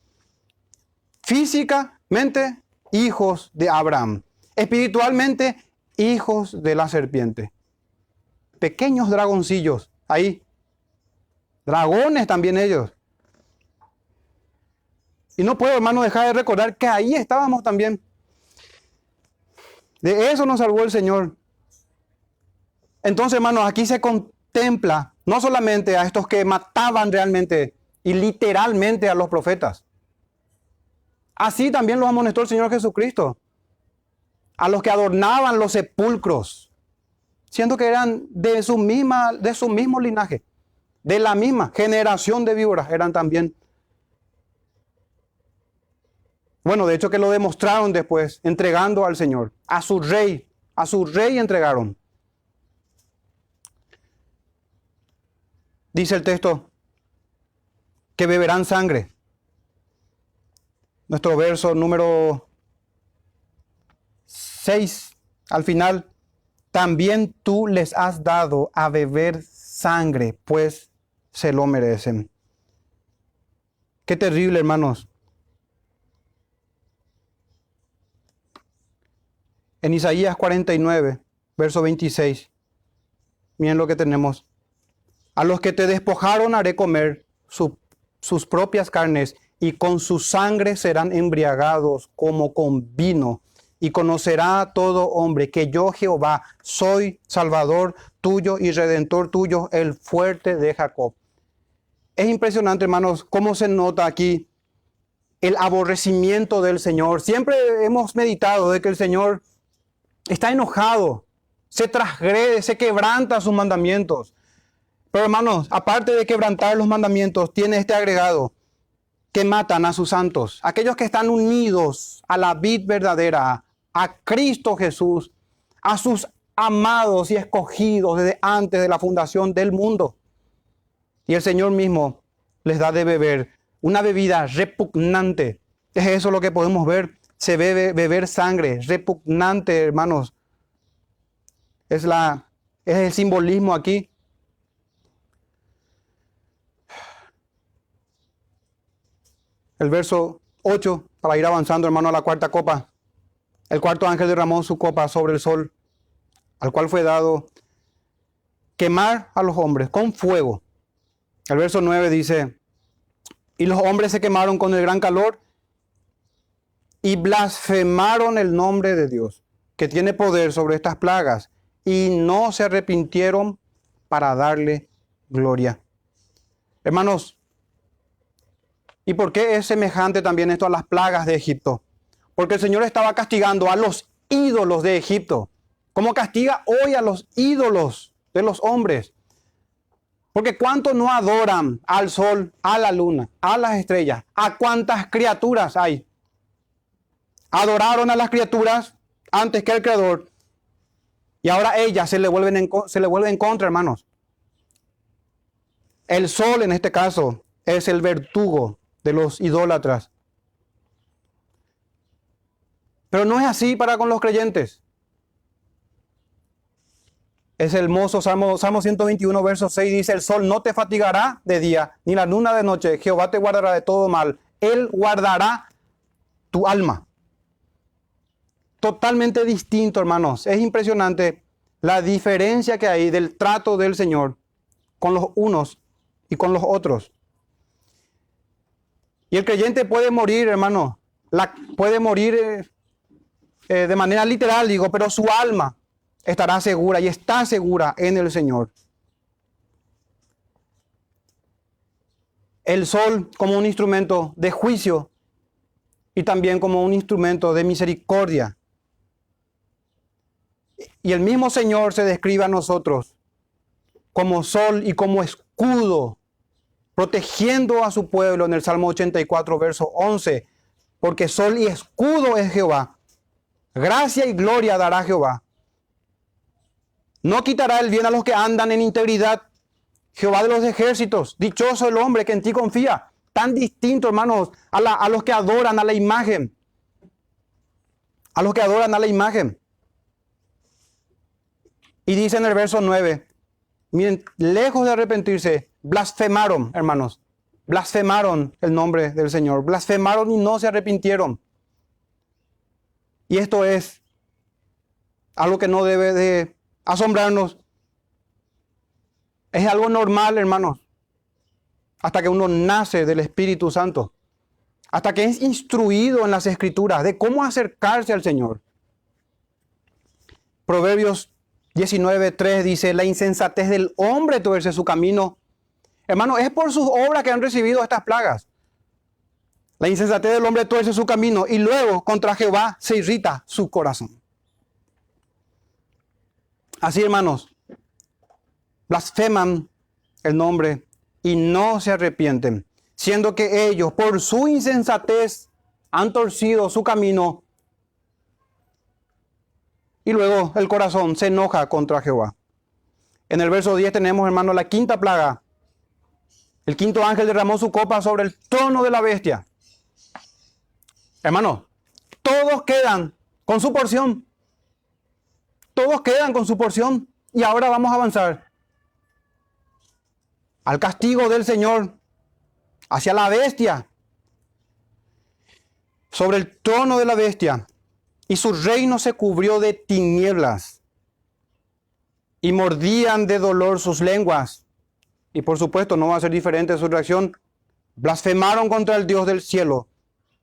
Físicamente, hijos de Abraham. Espiritualmente, hijos de la serpiente. Pequeños dragoncillos ahí. Dragones también ellos. Y no puedo, hermano, dejar de recordar que ahí estábamos también. De eso nos salvó el Señor. Entonces, hermanos, aquí se contempla no solamente a estos que mataban realmente y literalmente a los profetas. Así también los amonestó el Señor Jesucristo. A los que adornaban los sepulcros, siendo que eran de su mismo linaje, de la misma generación de víboras, eran también. Bueno, de hecho que lo demostraron después, entregando al Señor, a su rey entregaron. Dice el texto que beberán sangre. Nuestro verso número 6, al final, también tú les has dado a beber sangre, pues se lo merecen. Qué terrible, hermanos. En Isaías 49, verso 26, miren lo que tenemos. A los que te despojaron haré comer sus propias carnes, y con su sangre serán embriagados como con vino. Y conocerá todo hombre que yo, Jehová, soy Salvador tuyo y Redentor tuyo, el fuerte de Jacob. Es impresionante, hermanos, cómo se nota aquí el aborrecimiento del Señor. Siempre hemos meditado de que el Señor está enojado, se transgrede, se quebranta sus mandamientos. Pero, hermanos, aparte de quebrantar los mandamientos, tiene este agregado: que matan a sus santos, aquellos que están unidos a la vid verdadera, a Cristo Jesús, a sus amados y escogidos desde antes de la fundación del mundo. Y el Señor mismo les da de beber una bebida repugnante. Es eso lo que podemos ver. Se bebe beber sangre repugnante, hermanos. Es el simbolismo aquí. El verso 8, para ir avanzando, hermano, a la cuarta copa. El cuarto ángel derramó su copa sobre el sol, al cual fue dado quemar a los hombres con fuego. El verso 9 dice, y los hombres se quemaron con el gran calor y blasfemaron el nombre de Dios, que tiene poder sobre estas plagas, y no se arrepintieron para darle gloria. Hermanos, ¿y por qué es semejante también esto a las plagas de Egipto? Porque el Señor estaba castigando a los ídolos de Egipto, como castiga hoy a los ídolos de los hombres. Porque ¿cuántos no adoran al sol, a la luna, a las estrellas? ¿A cuántas criaturas hay? Adoraron a las criaturas antes que al Creador, y ahora ellas se le vuelven en contra, hermanos. El sol, en este caso, es el verdugo de los idólatras. Pero no es así para con los creyentes. Es hermoso, Salmo 121, verso 6 dice, el sol no te fatigará de día, ni la luna de noche. Jehová te guardará de todo mal. Él guardará tu alma. Totalmente distinto, hermanos. Es impresionante la diferencia que hay del trato del Señor con los unos y con los otros. Y el creyente puede morir, hermano. Puede morir de manera literal, digo, pero su alma estará segura y está segura en el Señor. El sol como un instrumento de juicio y también como un instrumento de misericordia. Y el mismo Señor se describe a nosotros como sol y como escudo, protegiendo a su pueblo en el Salmo 84, verso 11. Porque sol y escudo es Jehová. Gracia y gloria dará Jehová. No quitará el bien a los que andan en integridad. Jehová de los ejércitos, dichoso el hombre que en ti confía. Tan distinto, hermanos, a los que adoran a la imagen. A los que adoran a la imagen. Y dice en el verso 9, miren, lejos de arrepentirse, blasfemaron, hermanos. Blasfemaron el nombre del Señor. Blasfemaron y no se arrepintieron. Y esto es algo que no debe de asombrarnos. Es algo normal, hermanos. Hasta que uno nace del Espíritu Santo. Hasta que es instruido en las Escrituras de cómo acercarse al Señor. Proverbios 19:3 dice, la insensatez del hombre tuerce su camino. Hermano, es por sus obras que han recibido estas plagas. La insensatez del hombre tuerce su camino y luego contra Jehová se irrita su corazón. Así, hermanos, blasfeman el nombre y no se arrepienten, siendo que ellos por su insensatez han torcido su camino y luego el corazón se enoja contra Jehová. En el verso 10 tenemos, hermano, la quinta plaga. El quinto ángel derramó su copa sobre el trono de la bestia. Hermano, todos quedan con su porción. Todos quedan con su porción. Y ahora vamos a avanzar al castigo del Señor hacia la bestia. Sobre el trono de la bestia. Y su reino se cubrió de tinieblas. Y mordían de dolor sus lenguas. Y por supuesto no va a ser diferente su reacción. Blasfemaron contra el Dios del cielo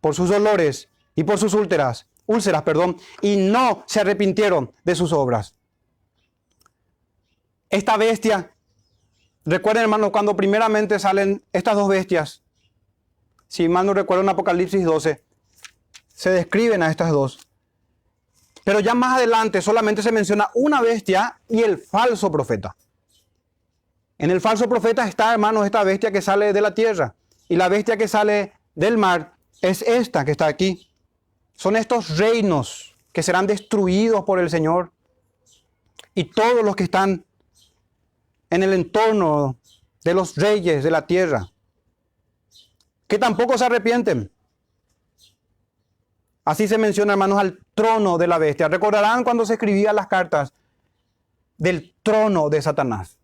por sus dolores y por sus úlceras, y no se arrepintieron de sus obras. Esta bestia, recuerden, hermanos, cuando primeramente salen estas dos bestias, si mal no recuerdo en Apocalipsis 12, se describen a estas dos. Pero ya más adelante solamente se menciona una bestia y el falso profeta. En el falso profeta está, hermanos, esta bestia que sale de la tierra. Y la bestia que sale del mar es esta que está aquí. Son estos reinos que serán destruidos por el Señor. Y todos los que están en el entorno de los reyes de la tierra, que tampoco se arrepienten. Así se menciona, hermanos, al trono de la bestia. Recordarán cuando se escribían las cartas del trono de Satanás.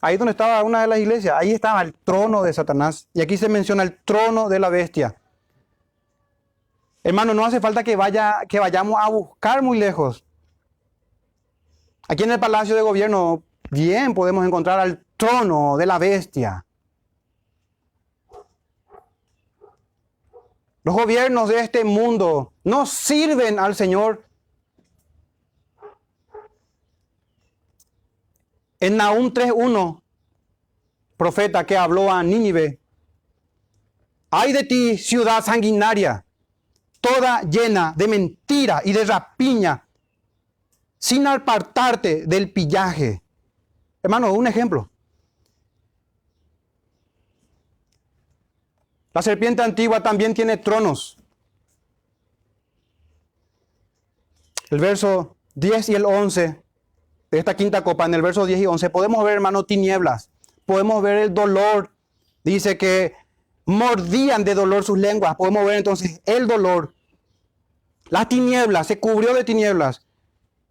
Ahí donde estaba una de las iglesias, ahí estaba el trono de Satanás. Y aquí se menciona el trono de la bestia. Hermano, no hace falta que vayamos a buscar muy lejos. Aquí en el Palacio de Gobierno, bien podemos encontrar al trono de la bestia. Los gobiernos de este mundo no sirven al Señor. En Nahum 3:1, profeta que habló a Nínive: ay de ti, ciudad sanguinaria, toda llena de mentira y de rapiña, sin apartarte del pillaje. Hermano, un ejemplo. La serpiente antigua también tiene tronos. El verso 10 y el 11 de esta quinta copa, en el verso 10 y 11, podemos ver, hermano, tinieblas. Podemos ver el dolor. Dice que mordían de dolor sus lenguas. Podemos ver entonces el dolor. La tiniebla se cubrió de tinieblas.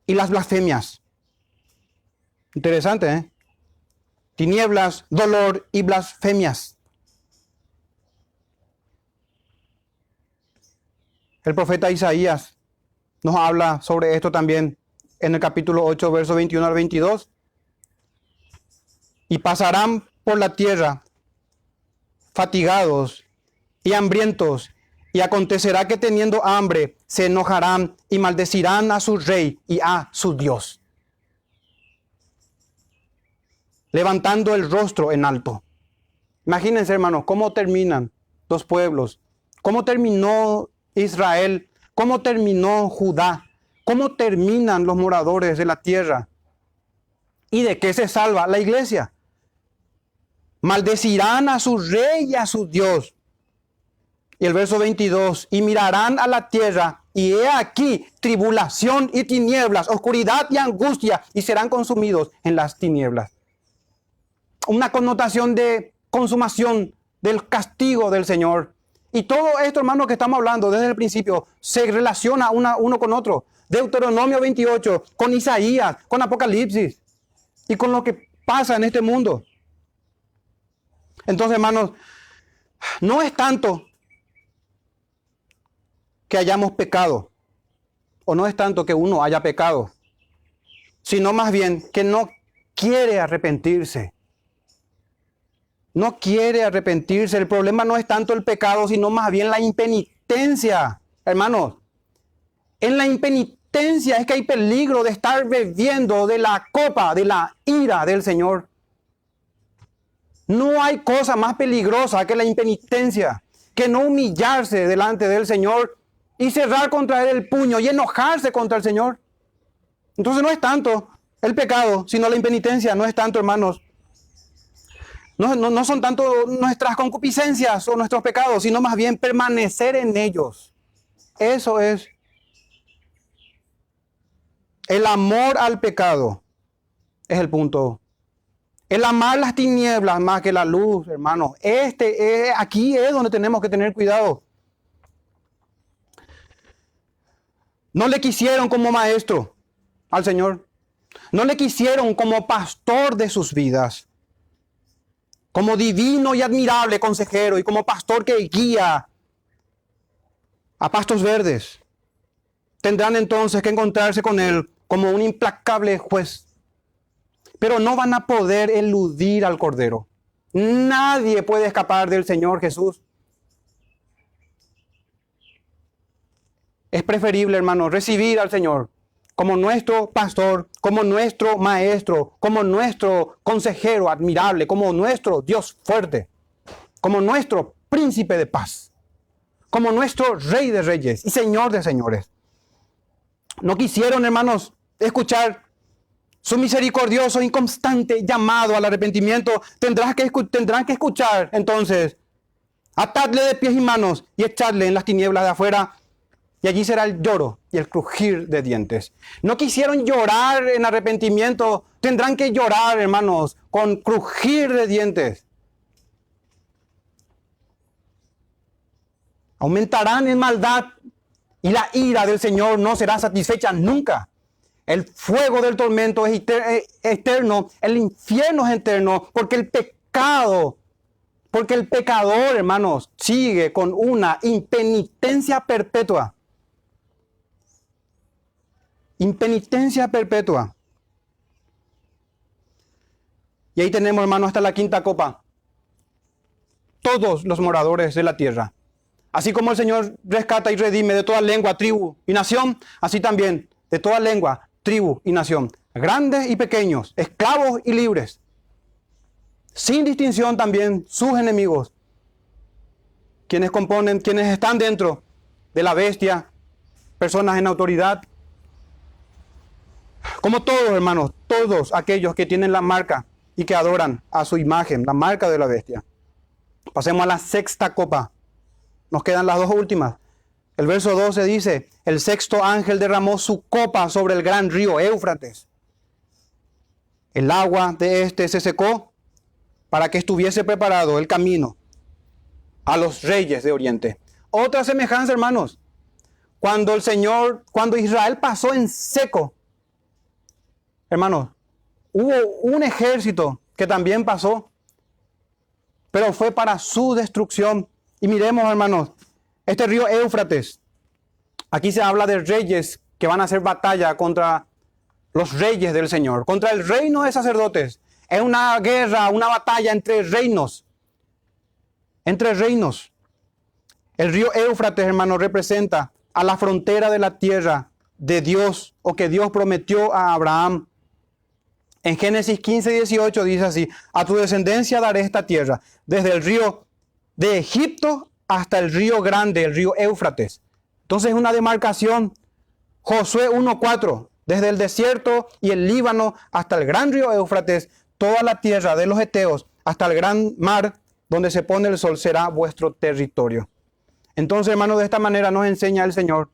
Y las blasfemias. Interesante, ¿eh? Tinieblas, dolor y blasfemias. El profeta Isaías nos habla sobre esto también en el capítulo 8, versos 21 al 22. Y pasarán por la tierra fatigados y hambrientos, y acontecerá que teniendo hambre se enojarán y maldecirán a su rey y a su Dios, levantando el rostro en alto. Imagínense, hermanos, cómo terminan los pueblos, cómo terminó Israel, cómo terminó Judá, cómo terminan los moradores de la tierra. ¿Y de qué se salva la iglesia? Maldecirán a su rey y a su Dios. Y el verso 22, y mirarán a la tierra, y he aquí tribulación y tinieblas, oscuridad y angustia, y serán consumidos en las tinieblas. Una connotación de consumación, del castigo del Señor. Y todo esto, hermanos, que estamos hablando desde el principio, se relaciona uno con otro. Deuteronomio 28, con Isaías, con Apocalipsis, y con lo que pasa en este mundo. Entonces, hermanos, no es tanto que hayamos pecado, o no es tanto que uno haya pecado, sino más bien que no quiere arrepentirse. No quiere arrepentirse. El problema no es tanto el pecado, sino más bien la impenitencia. Hermanos, en la impenitencia es que hay peligro de estar bebiendo de la copa, de la ira del Señor. No hay cosa más peligrosa que la impenitencia, que no humillarse delante del Señor y cerrar contra Él el puño y enojarse contra el Señor. Entonces no es tanto el pecado, sino la impenitencia. No es tanto, hermanos. No son tanto nuestras concupiscencias o nuestros pecados, sino más bien permanecer en ellos. Eso es el amor al pecado. Es el punto. El amar las tinieblas más que la luz, hermanos. Aquí es donde tenemos que tener cuidado. No le quisieron como maestro al Señor. No le quisieron como pastor de sus vidas. Como divino y admirable consejero y como pastor que guía a pastos verdes. Tendrán entonces que encontrarse con Él como un implacable juez. Pero no van a poder eludir al Cordero. Nadie puede escapar del Señor Jesús. Es preferible, hermano, recibir al Señor como nuestro pastor, como nuestro maestro, como nuestro consejero admirable, como nuestro Dios fuerte, como nuestro príncipe de paz, como nuestro rey de reyes y señor de señores. No quisieron, hermanos, escuchar su misericordioso y constante llamado al arrepentimiento. Tendrán que escuchar, entonces, atadle de pies y manos y echarle en las tinieblas de afuera. Y allí será el lloro y el crujir de dientes. No quisieron llorar en arrepentimiento. Tendrán que llorar, hermanos, con crujir de dientes. Aumentarán en maldad y la ira del Señor no será satisfecha nunca. El fuego del tormento es eterno. El infierno es eterno porque el pecador, hermanos, sigue con una impenitencia perpetua. Impenitencia perpetua. Y ahí tenemos, hermano, hasta la quinta copa. Todos los moradores de la tierra. Así como el Señor rescata y redime de toda lengua, tribu y nación, así también de toda lengua, tribu y nación. Grandes y pequeños, esclavos y libres. Sin distinción también sus enemigos. Quienes están dentro de la bestia, personas en autoridad. Como todos, hermanos, todos aquellos que tienen la marca y que adoran a su imagen, la marca de la bestia. Pasemos a la sexta copa. Nos quedan las dos últimas. El verso 12 dice, el sexto ángel derramó su copa sobre el gran río Éufrates. El agua de este se secó para que estuviese preparado el camino a los reyes de Oriente. Otra semejanza, hermanos. Cuando Israel pasó en seco, hermanos, hubo un ejército que también pasó, pero fue para su destrucción. Y miremos, hermanos, este río Éufrates, aquí se habla de reyes que van a hacer batalla contra los reyes del Señor, contra el reino de sacerdotes. Es una guerra, una batalla entre reinos. Entre reinos. El río Éufrates, hermanos, representa a la frontera de la tierra de Dios, o que Dios prometió a Abraham. En Génesis 15:18 dice así: a tu descendencia daré esta tierra, desde el río de Egipto hasta el río grande, el río Éufrates. Entonces es una demarcación. Josué 1:4, desde el desierto y el Líbano hasta el gran río Éufrates, toda la tierra de los heteos hasta el gran mar donde se pone el sol será vuestro territorio. Entonces, hermanos, de esta manera nos enseña el Señor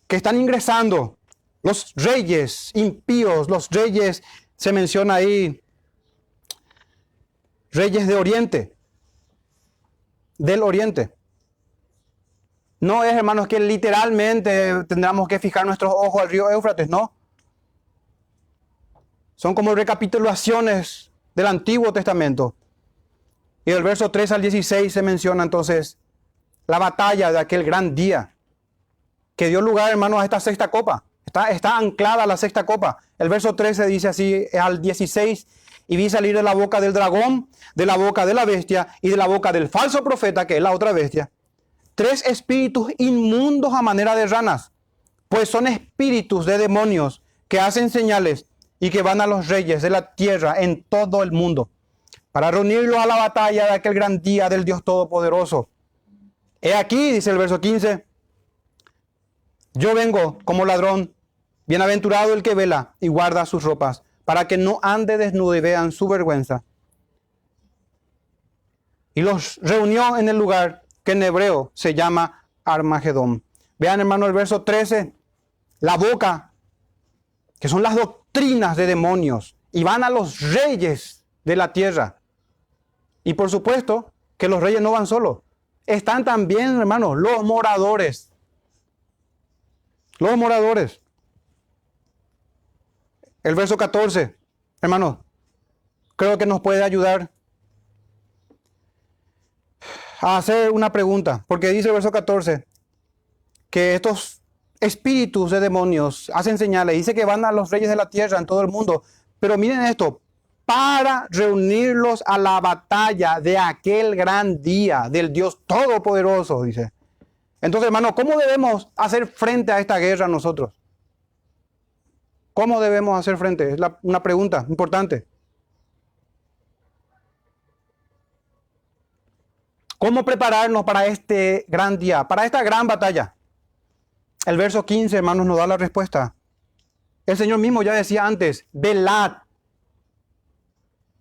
que están ingresando los reyes impíos, los reyes, se menciona ahí, reyes de Oriente, del Oriente. No es, hermanos, que literalmente tendremos que fijar nuestros ojos al río Éufrates, no. Son como recapitulaciones del Antiguo Testamento. Y del verso 3 al 16 se menciona entonces la batalla de aquel gran día que dio lugar, hermanos, a esta sexta copa. Está anclada la sexta copa. El verso 13 dice así al 16: y vi salir de la boca del dragón, de la boca de la bestia y de la boca del falso profeta, que es la otra bestia, 3 espíritus inmundos a manera de ranas, pues son espíritus de demonios que hacen señales y que van a los reyes de la tierra en todo el mundo, para reunirlos a la batalla de aquel gran día del Dios Todopoderoso. He aquí, dice el verso 15, yo vengo como ladrón, bienaventurado el que vela y guarda sus ropas, para que no ande desnudo y vean su vergüenza. Y los reunió en el lugar que en hebreo se llama Armagedón. Vean, hermano, el verso 13, la boca, que son las doctrinas de demonios, y van a los reyes de la tierra. Y por supuesto que los reyes no van solos. Están también, hermanos, los moradores. Los moradores. El verso 14, hermanos, creo que nos puede ayudar a hacer una pregunta, porque dice el verso 14 que estos espíritus de demonios hacen señales, dice que van a los reyes de la tierra en todo el mundo, pero miren esto, para reunirlos a la batalla de aquel gran día del Dios Todopoderoso, dice. Entonces, hermanos, ¿cómo debemos hacer frente a esta guerra nosotros? ¿Cómo debemos hacer frente? Es una pregunta importante. ¿Cómo prepararnos para este gran día, para esta gran batalla? El verso 15, hermanos, nos da la respuesta. El Señor mismo ya decía antes, velad.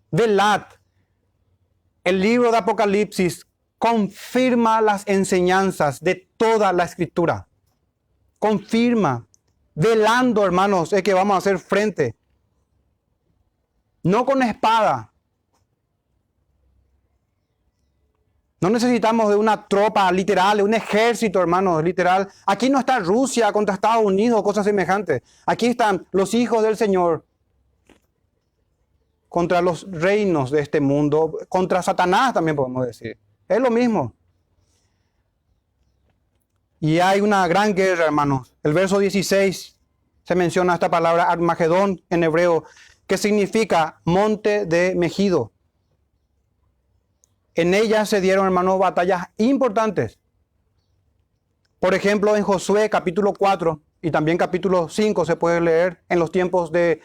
Velad. El libro de Apocalipsis confirma las enseñanzas de toda la Escritura. Confirma. Velando, hermanos, es que vamos a hacer frente. No con espada. No necesitamos de una tropa literal, de un ejército, hermanos, literal. Aquí no está Rusia contra Estados Unidos o cosas semejantes. Aquí están los hijos del Señor contra los reinos de este mundo, contra Satanás también podemos decir. Es lo mismo. Y hay una gran guerra, hermanos. El verso 16 se menciona esta palabra Armagedón en hebreo, que significa monte de Megido. En ella se dieron, hermanos, batallas importantes. Por ejemplo, en Josué capítulo 4 y también capítulo 5 se puede leer en los tiempos de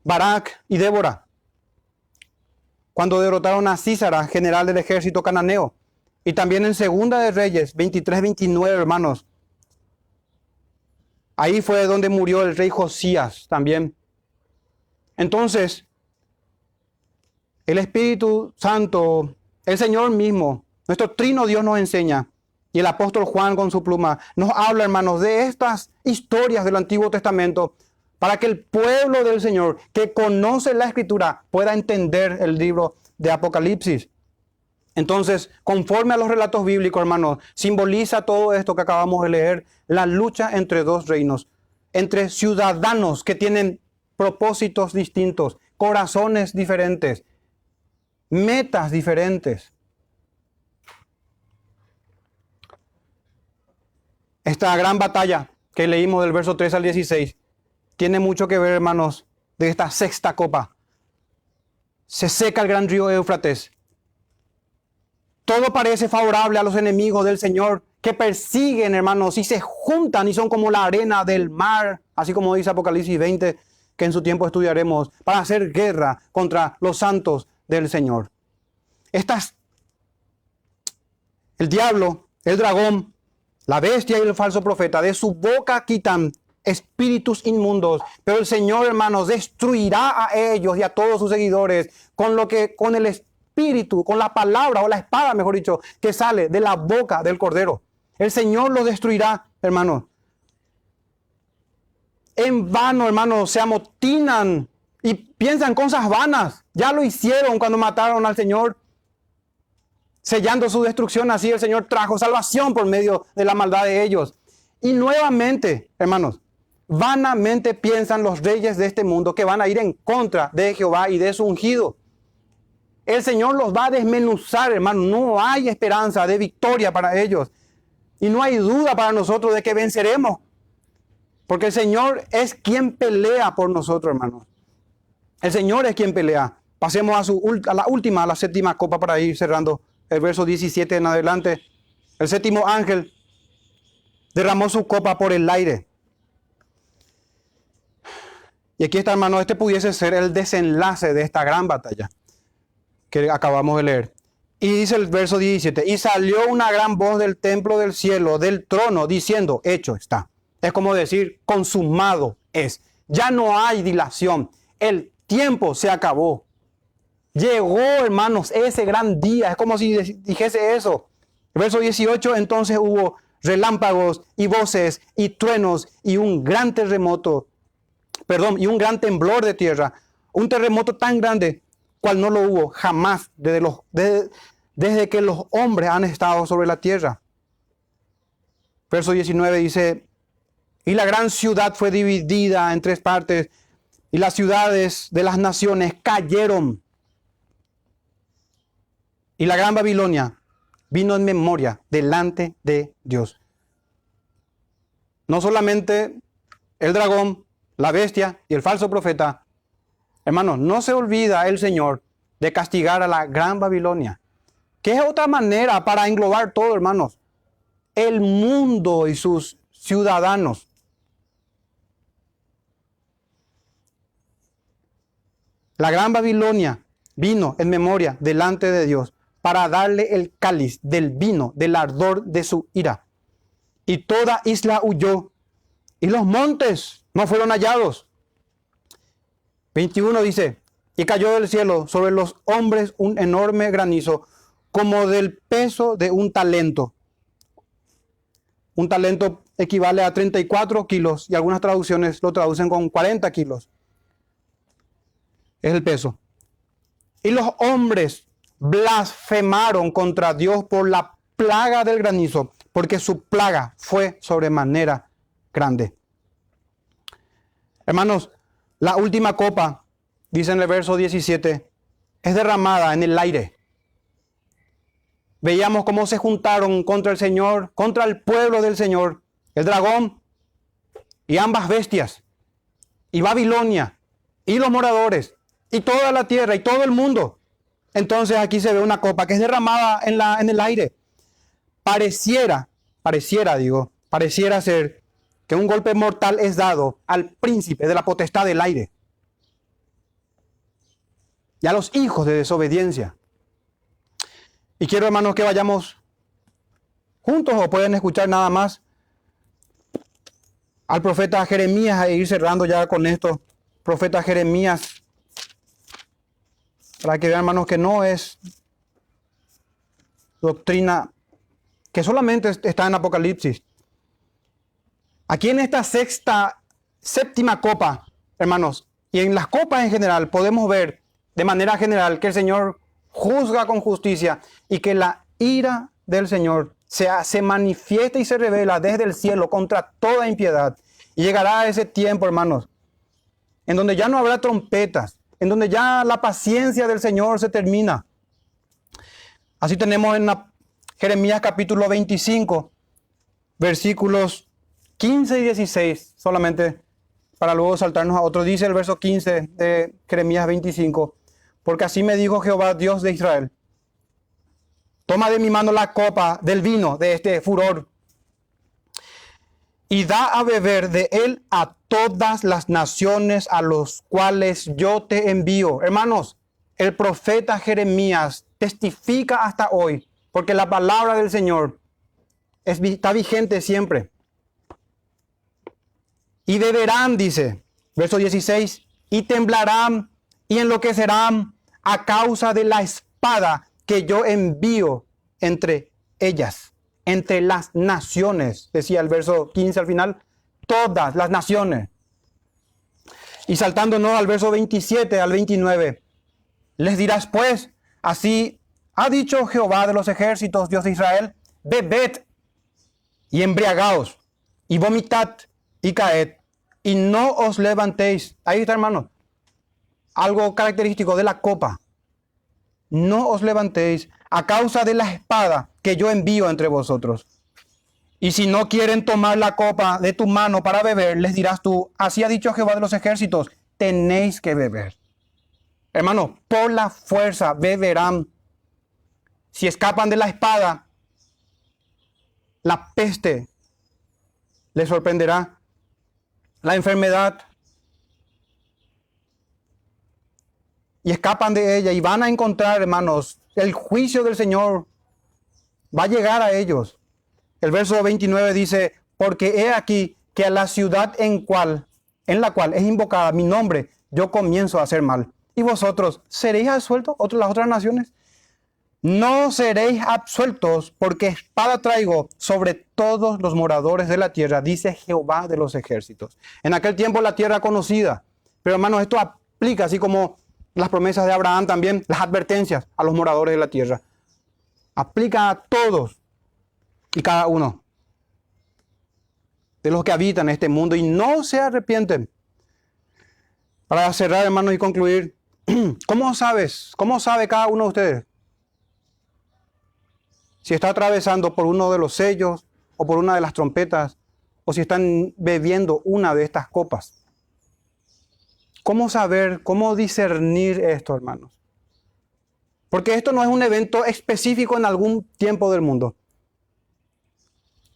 Barak y Débora, cuando derrotaron a Sísara, general del ejército cananeo. Y también en Segunda de Reyes 23-29, hermanos. Ahí fue donde murió el rey Josías también. Entonces, el Espíritu Santo, el Señor mismo, nuestro trino Dios nos enseña, y el apóstol Juan con su pluma nos habla, hermanos, de estas historias del Antiguo Testamento, para que el pueblo del Señor que conoce la Escritura pueda entender el libro de Apocalipsis. Entonces, conforme a los relatos bíblicos, hermanos, simboliza todo esto que acabamos de leer, la lucha entre dos reinos, entre ciudadanos que tienen propósitos distintos, corazones diferentes, metas diferentes. Esta gran batalla que leímos del verso 3 al 16 tiene mucho que ver, hermanos, de esta sexta copa. Se seca el gran río Éufrates. Todo parece favorable a los enemigos del Señor que persiguen, hermanos, y se juntan y son como la arena del mar, así como dice Apocalipsis 20, que en su tiempo estudiaremos, para hacer guerra contra los santos del Señor. El diablo, el dragón, la bestia y el falso profeta, de su boca quitan espíritus inmundos, pero el Señor, hermanos, destruirá a ellos y a todos sus seguidores con el espíritu, con la palabra o la espada, mejor dicho, que sale de la boca del Cordero. El Señor los destruirá, hermanos. En vano, hermanos, se amotinan y piensan cosas vanas. Ya lo hicieron cuando mataron al Señor, sellando su destrucción. Así el Señor trajo salvación por medio de la maldad de ellos. Y nuevamente, hermanos, vanamente piensan los reyes de este mundo que van a ir en contra de Jehová y de su ungido. El Señor los va a desmenuzar, hermanos. No hay esperanza de victoria para ellos. Y no hay duda para nosotros de que venceremos. Porque el Señor es quien pelea por nosotros, hermanos. El Señor es quien pelea. Pasemos a la séptima copa para ir cerrando el verso 17 en adelante. El séptimo ángel derramó su copa por el aire. Y aquí está, hermano, este pudiese ser el desenlace de esta gran batalla que acabamos de leer. Y dice el verso 17, y salió una gran voz del templo del cielo, del trono, diciendo, hecho está. Es como decir, consumado es. Ya no hay dilación. El tiempo se acabó. Llegó, hermanos, ese gran día. Es como si dijese eso. El verso 18, entonces hubo relámpagos y voces y truenos y un gran terremoto. Y un gran temblor de tierra. Un terremoto tan grande cual no lo hubo jamás desde que los hombres han estado sobre la tierra. Verso 19 dice, y la gran ciudad fue dividida en tres partes, y las ciudades de las naciones cayeron. Y la gran Babilonia vino en memoria delante de Dios. No solamente el dragón, la bestia y el falso profeta. Hermanos, no se olvida el Señor de castigar a la gran Babilonia. ¿Qué es otra manera para englobar todo, hermanos? El mundo y sus ciudadanos. La gran Babilonia vino en memoria delante de Dios para darle el cáliz del vino del ardor de su ira. Y toda isla huyó, y los montes no fueron hallados. 21 dice, y cayó del cielo sobre los hombres un enorme granizo, como del peso de un talento. Un talento equivale a 34 kilos, y algunas traducciones lo traducen con 40 kilos. Es el peso. Y los hombres blasfemaron contra Dios por la plaga del granizo, porque su plaga fue sobremanera grande. Hermanos, la última copa, dice en el verso 17, es derramada en el aire. Veíamos cómo se juntaron contra el Señor, contra el pueblo del Señor, el dragón y ambas bestias, y Babilonia, y los moradores, y toda la tierra, y todo el mundo. Entonces aquí se ve una copa que es derramada en el aire. Pareciera ser que un golpe mortal es dado al príncipe de la potestad del aire y a los hijos de desobediencia. Y quiero, hermanos, que vayamos juntos o pueden escuchar nada más al profeta Jeremías e ir cerrando ya con esto. Profeta Jeremías, para que vean, hermanos, que no es doctrina que solamente está en Apocalipsis. Aquí en esta séptima copa, hermanos, y en las copas en general, podemos ver de manera general que el Señor juzga con justicia y que la ira del Señor se manifiesta y se revela desde el cielo contra toda impiedad. Y llegará ese tiempo, hermanos, en donde ya no habrá trompetas, en donde ya la paciencia del Señor se termina. Así tenemos en Jeremías capítulo 25, versículos 15 y 16, solamente para luego saltarnos a otro. Dice el verso 15 de Jeremías 25, porque así me dijo Jehová, Dios de Israel, toma de mi mano la copa del vino de este furor y da a beber de él a todas las naciones a los cuales yo te envío. Hermanos, el profeta Jeremías testifica hasta hoy, porque la palabra del Señor está vigente siempre. Y beberán, dice, verso 16, y temblarán y enloquecerán a causa de la espada que yo envío entre ellas, entre las naciones, decía el verso 15 al final, todas las naciones. Y saltándonos al verso 27 al 29, les dirás pues, así ha dicho Jehová de los ejércitos, Dios de Israel, bebed y embriagaos, y vomitad y caed, y no os levantéis. Ahí está, hermano, algo característico de la copa. No os levantéis a causa de la espada que yo envío entre vosotros. Y si no quieren tomar la copa de tu mano para beber, les dirás tú, así ha dicho Jehová de los ejércitos, tenéis que beber. Hermano, por la fuerza beberán. Si escapan de la espada, la peste les sorprenderá, la enfermedad, y escapan de ella y van a encontrar, hermanos, el juicio del Señor va a llegar a ellos. El verso 29 dice, porque he aquí que a la ciudad en la cual es invocada mi nombre, yo comienzo a hacer mal. ¿Y vosotros seréis absueltos? Las otras naciones. No seréis absueltos, porque espada traigo sobre todos los moradores de la tierra, dice Jehová de los ejércitos. En aquel tiempo la tierra conocida. Pero hermanos, esto aplica así como las promesas de Abraham también, las advertencias a los moradores de la tierra. Aplica a todos y cada uno de los que habitan este mundo y no se arrepienten. Para cerrar, hermanos, y concluir, ¿cómo sabe cada uno de ustedes si está atravesando por uno de los sellos o por una de las trompetas o si están bebiendo una de estas copas? ¿Cómo saber, cómo discernir esto, hermanos? Porque esto no es un evento específico en algún tiempo del mundo.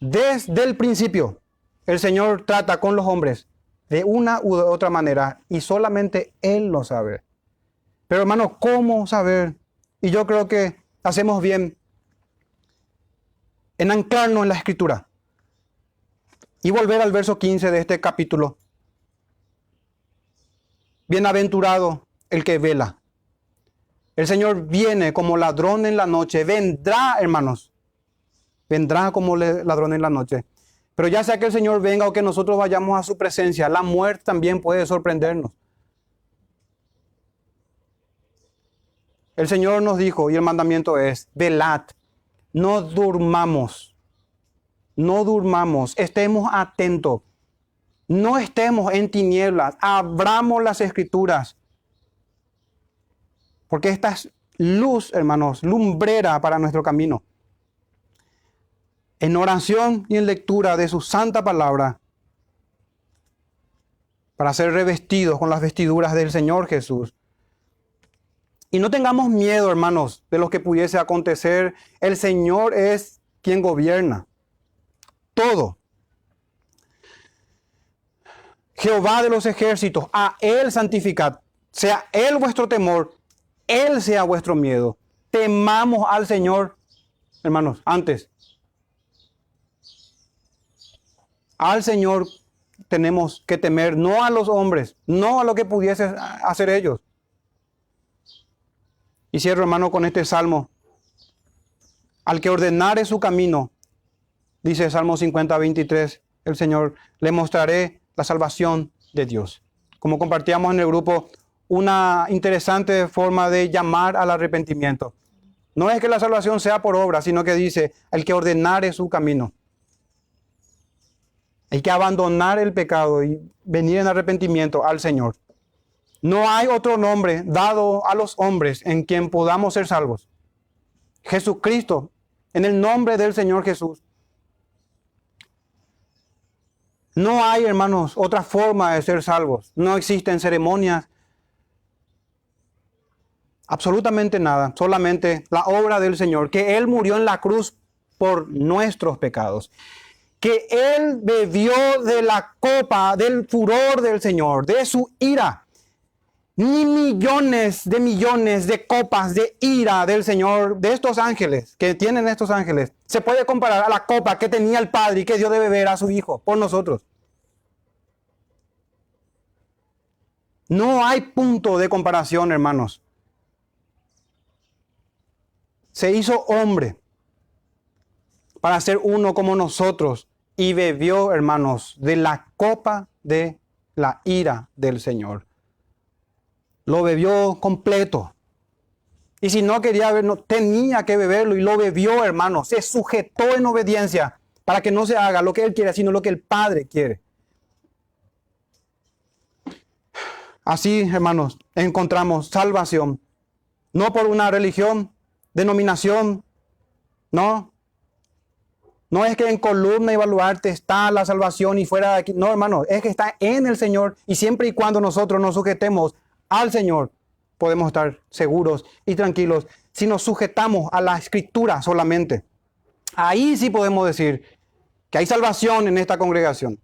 Desde el principio, el Señor trata con los hombres de una u otra manera y solamente Él lo sabe. Pero hermanos, ¿cómo saber? Y yo creo que hacemos bien en anclarnos en la Escritura y volver al verso 15 de este capítulo. Bienaventurado el que vela. El Señor viene como ladrón en la noche. Vendrá, hermanos. Vendrá como ladrón en la noche. Pero ya sea que el Señor venga o que nosotros vayamos a su presencia, la muerte también puede sorprendernos. El Señor nos dijo, y el mandamiento es, velad, no durmamos, estemos atentos, no estemos en tinieblas, abramos las Escrituras. Porque esta es luz, hermanos, lumbrera para nuestro camino. En oración y en lectura de su santa palabra, para ser revestidos con las vestiduras del Señor Jesús. Y no tengamos miedo, hermanos, de lo que pudiese acontecer. El Señor es quien gobierna todo. Jehová de los ejércitos, a Él santificad, sea Él vuestro temor, Él sea vuestro miedo. Temamos al Señor, hermanos, antes. Al Señor tenemos que temer, no a los hombres, no a lo que pudiesen hacer ellos. Y cierro, hermano, con este salmo. Al que ordenare su camino, dice Salmo 50, 23, el Señor, le mostraré la salvación de Dios. Como compartíamos en el grupo, una interesante forma de llamar al arrepentimiento. No es que la salvación sea por obra, sino que dice, el que ordenare su camino. Hay que abandonar el pecado y venir en arrepentimiento al Señor. No hay otro nombre dado a los hombres en quien podamos ser salvos. Jesucristo, en el nombre del Señor Jesús. No hay, hermanos, otra forma de ser salvos. No existen ceremonias. Absolutamente nada. Solamente la obra del Señor. Que Él murió en la cruz por nuestros pecados. Que Él bebió de la copa del furor del Señor, de su ira. Ni millones de copas de ira del Señor, de estos ángeles, que tienen estos ángeles, se puede comparar a la copa que tenía el Padre y que dio de beber a su Hijo por nosotros. No hay punto de comparación, hermanos. Se hizo hombre para ser uno como nosotros y bebió, hermanos, de la copa de la ira del Señor. Lo bebió completo. Y si no quería beber, no, tenía que beberlo y lo bebió, hermanos. Se sujetó en obediencia para que no se haga lo que Él quiere, sino lo que el Padre quiere. Así, hermanos, encontramos salvación. No por una religión, denominación, no. No es que en columna y baluarte está la salvación y fuera de aquí. No, hermanos, es que está en el Señor. Y siempre y cuando nosotros nos sujetemos al Señor, podemos estar seguros y tranquilos. Si nos sujetamos a la Escritura solamente, ahí sí podemos decir que hay salvación en esta congregación.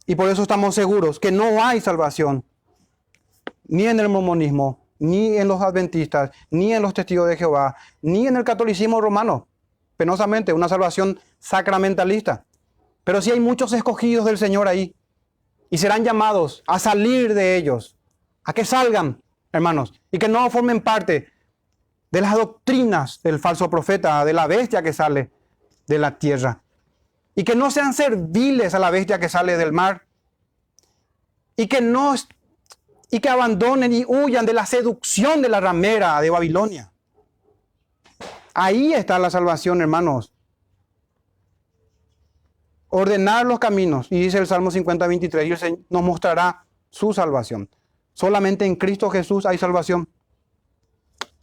Y por eso estamos seguros que no hay salvación ni en el mormonismo, ni en los adventistas, ni en los testigos de Jehová, ni en el catolicismo romano. Penosamente, una salvación sacramentalista. Pero sí hay muchos escogidos del Señor ahí. Y serán llamados a salir de ellos. A que salgan, hermanos. Y que no formen parte de las doctrinas del falso profeta, de la bestia que sale de la tierra. Y que no sean serviles a la bestia que sale del mar. Y que abandonen y huyan de la seducción de la ramera de Babilonia. Ahí está la salvación, hermanos. Ordenar los caminos. Y dice el Salmo 50:23, y el Señor nos mostrará su salvación. Solamente en Cristo Jesús hay salvación.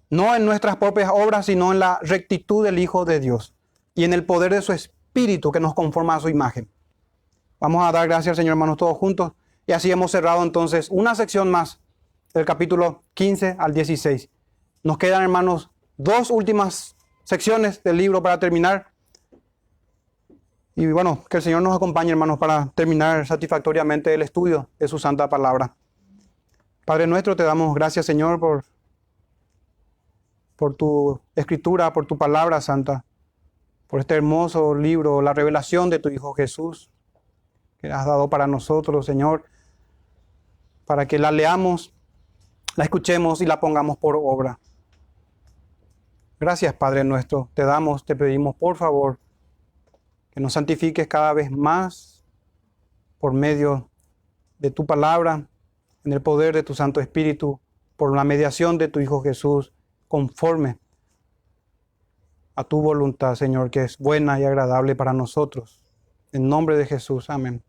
No en nuestras propias obras, sino en la rectitud del Hijo de Dios. Y en el poder de su Espíritu que nos conforma a su imagen. Vamos a dar gracias al Señor, hermanos, todos juntos. Y así hemos cerrado entonces una sección más del capítulo 15 al 16. Nos quedan, hermanos, dos últimas secciones del libro para terminar. Y bueno, que el Señor nos acompañe, hermanos, para terminar satisfactoriamente el estudio de su santa palabra. Padre nuestro, te damos gracias, Señor, por tu escritura, por tu palabra santa, por este hermoso libro, la revelación de tu Hijo Jesús, que has dado para nosotros, Señor, para que la leamos, la escuchemos y la pongamos por obra. Gracias, Padre nuestro, te pedimos, por favor, que nos santifiques cada vez más por medio de tu palabra, en el poder de tu Santo Espíritu, por la mediación de tu Hijo Jesús, conforme a tu voluntad, Señor, que es buena y agradable para nosotros. En nombre de Jesús, amén.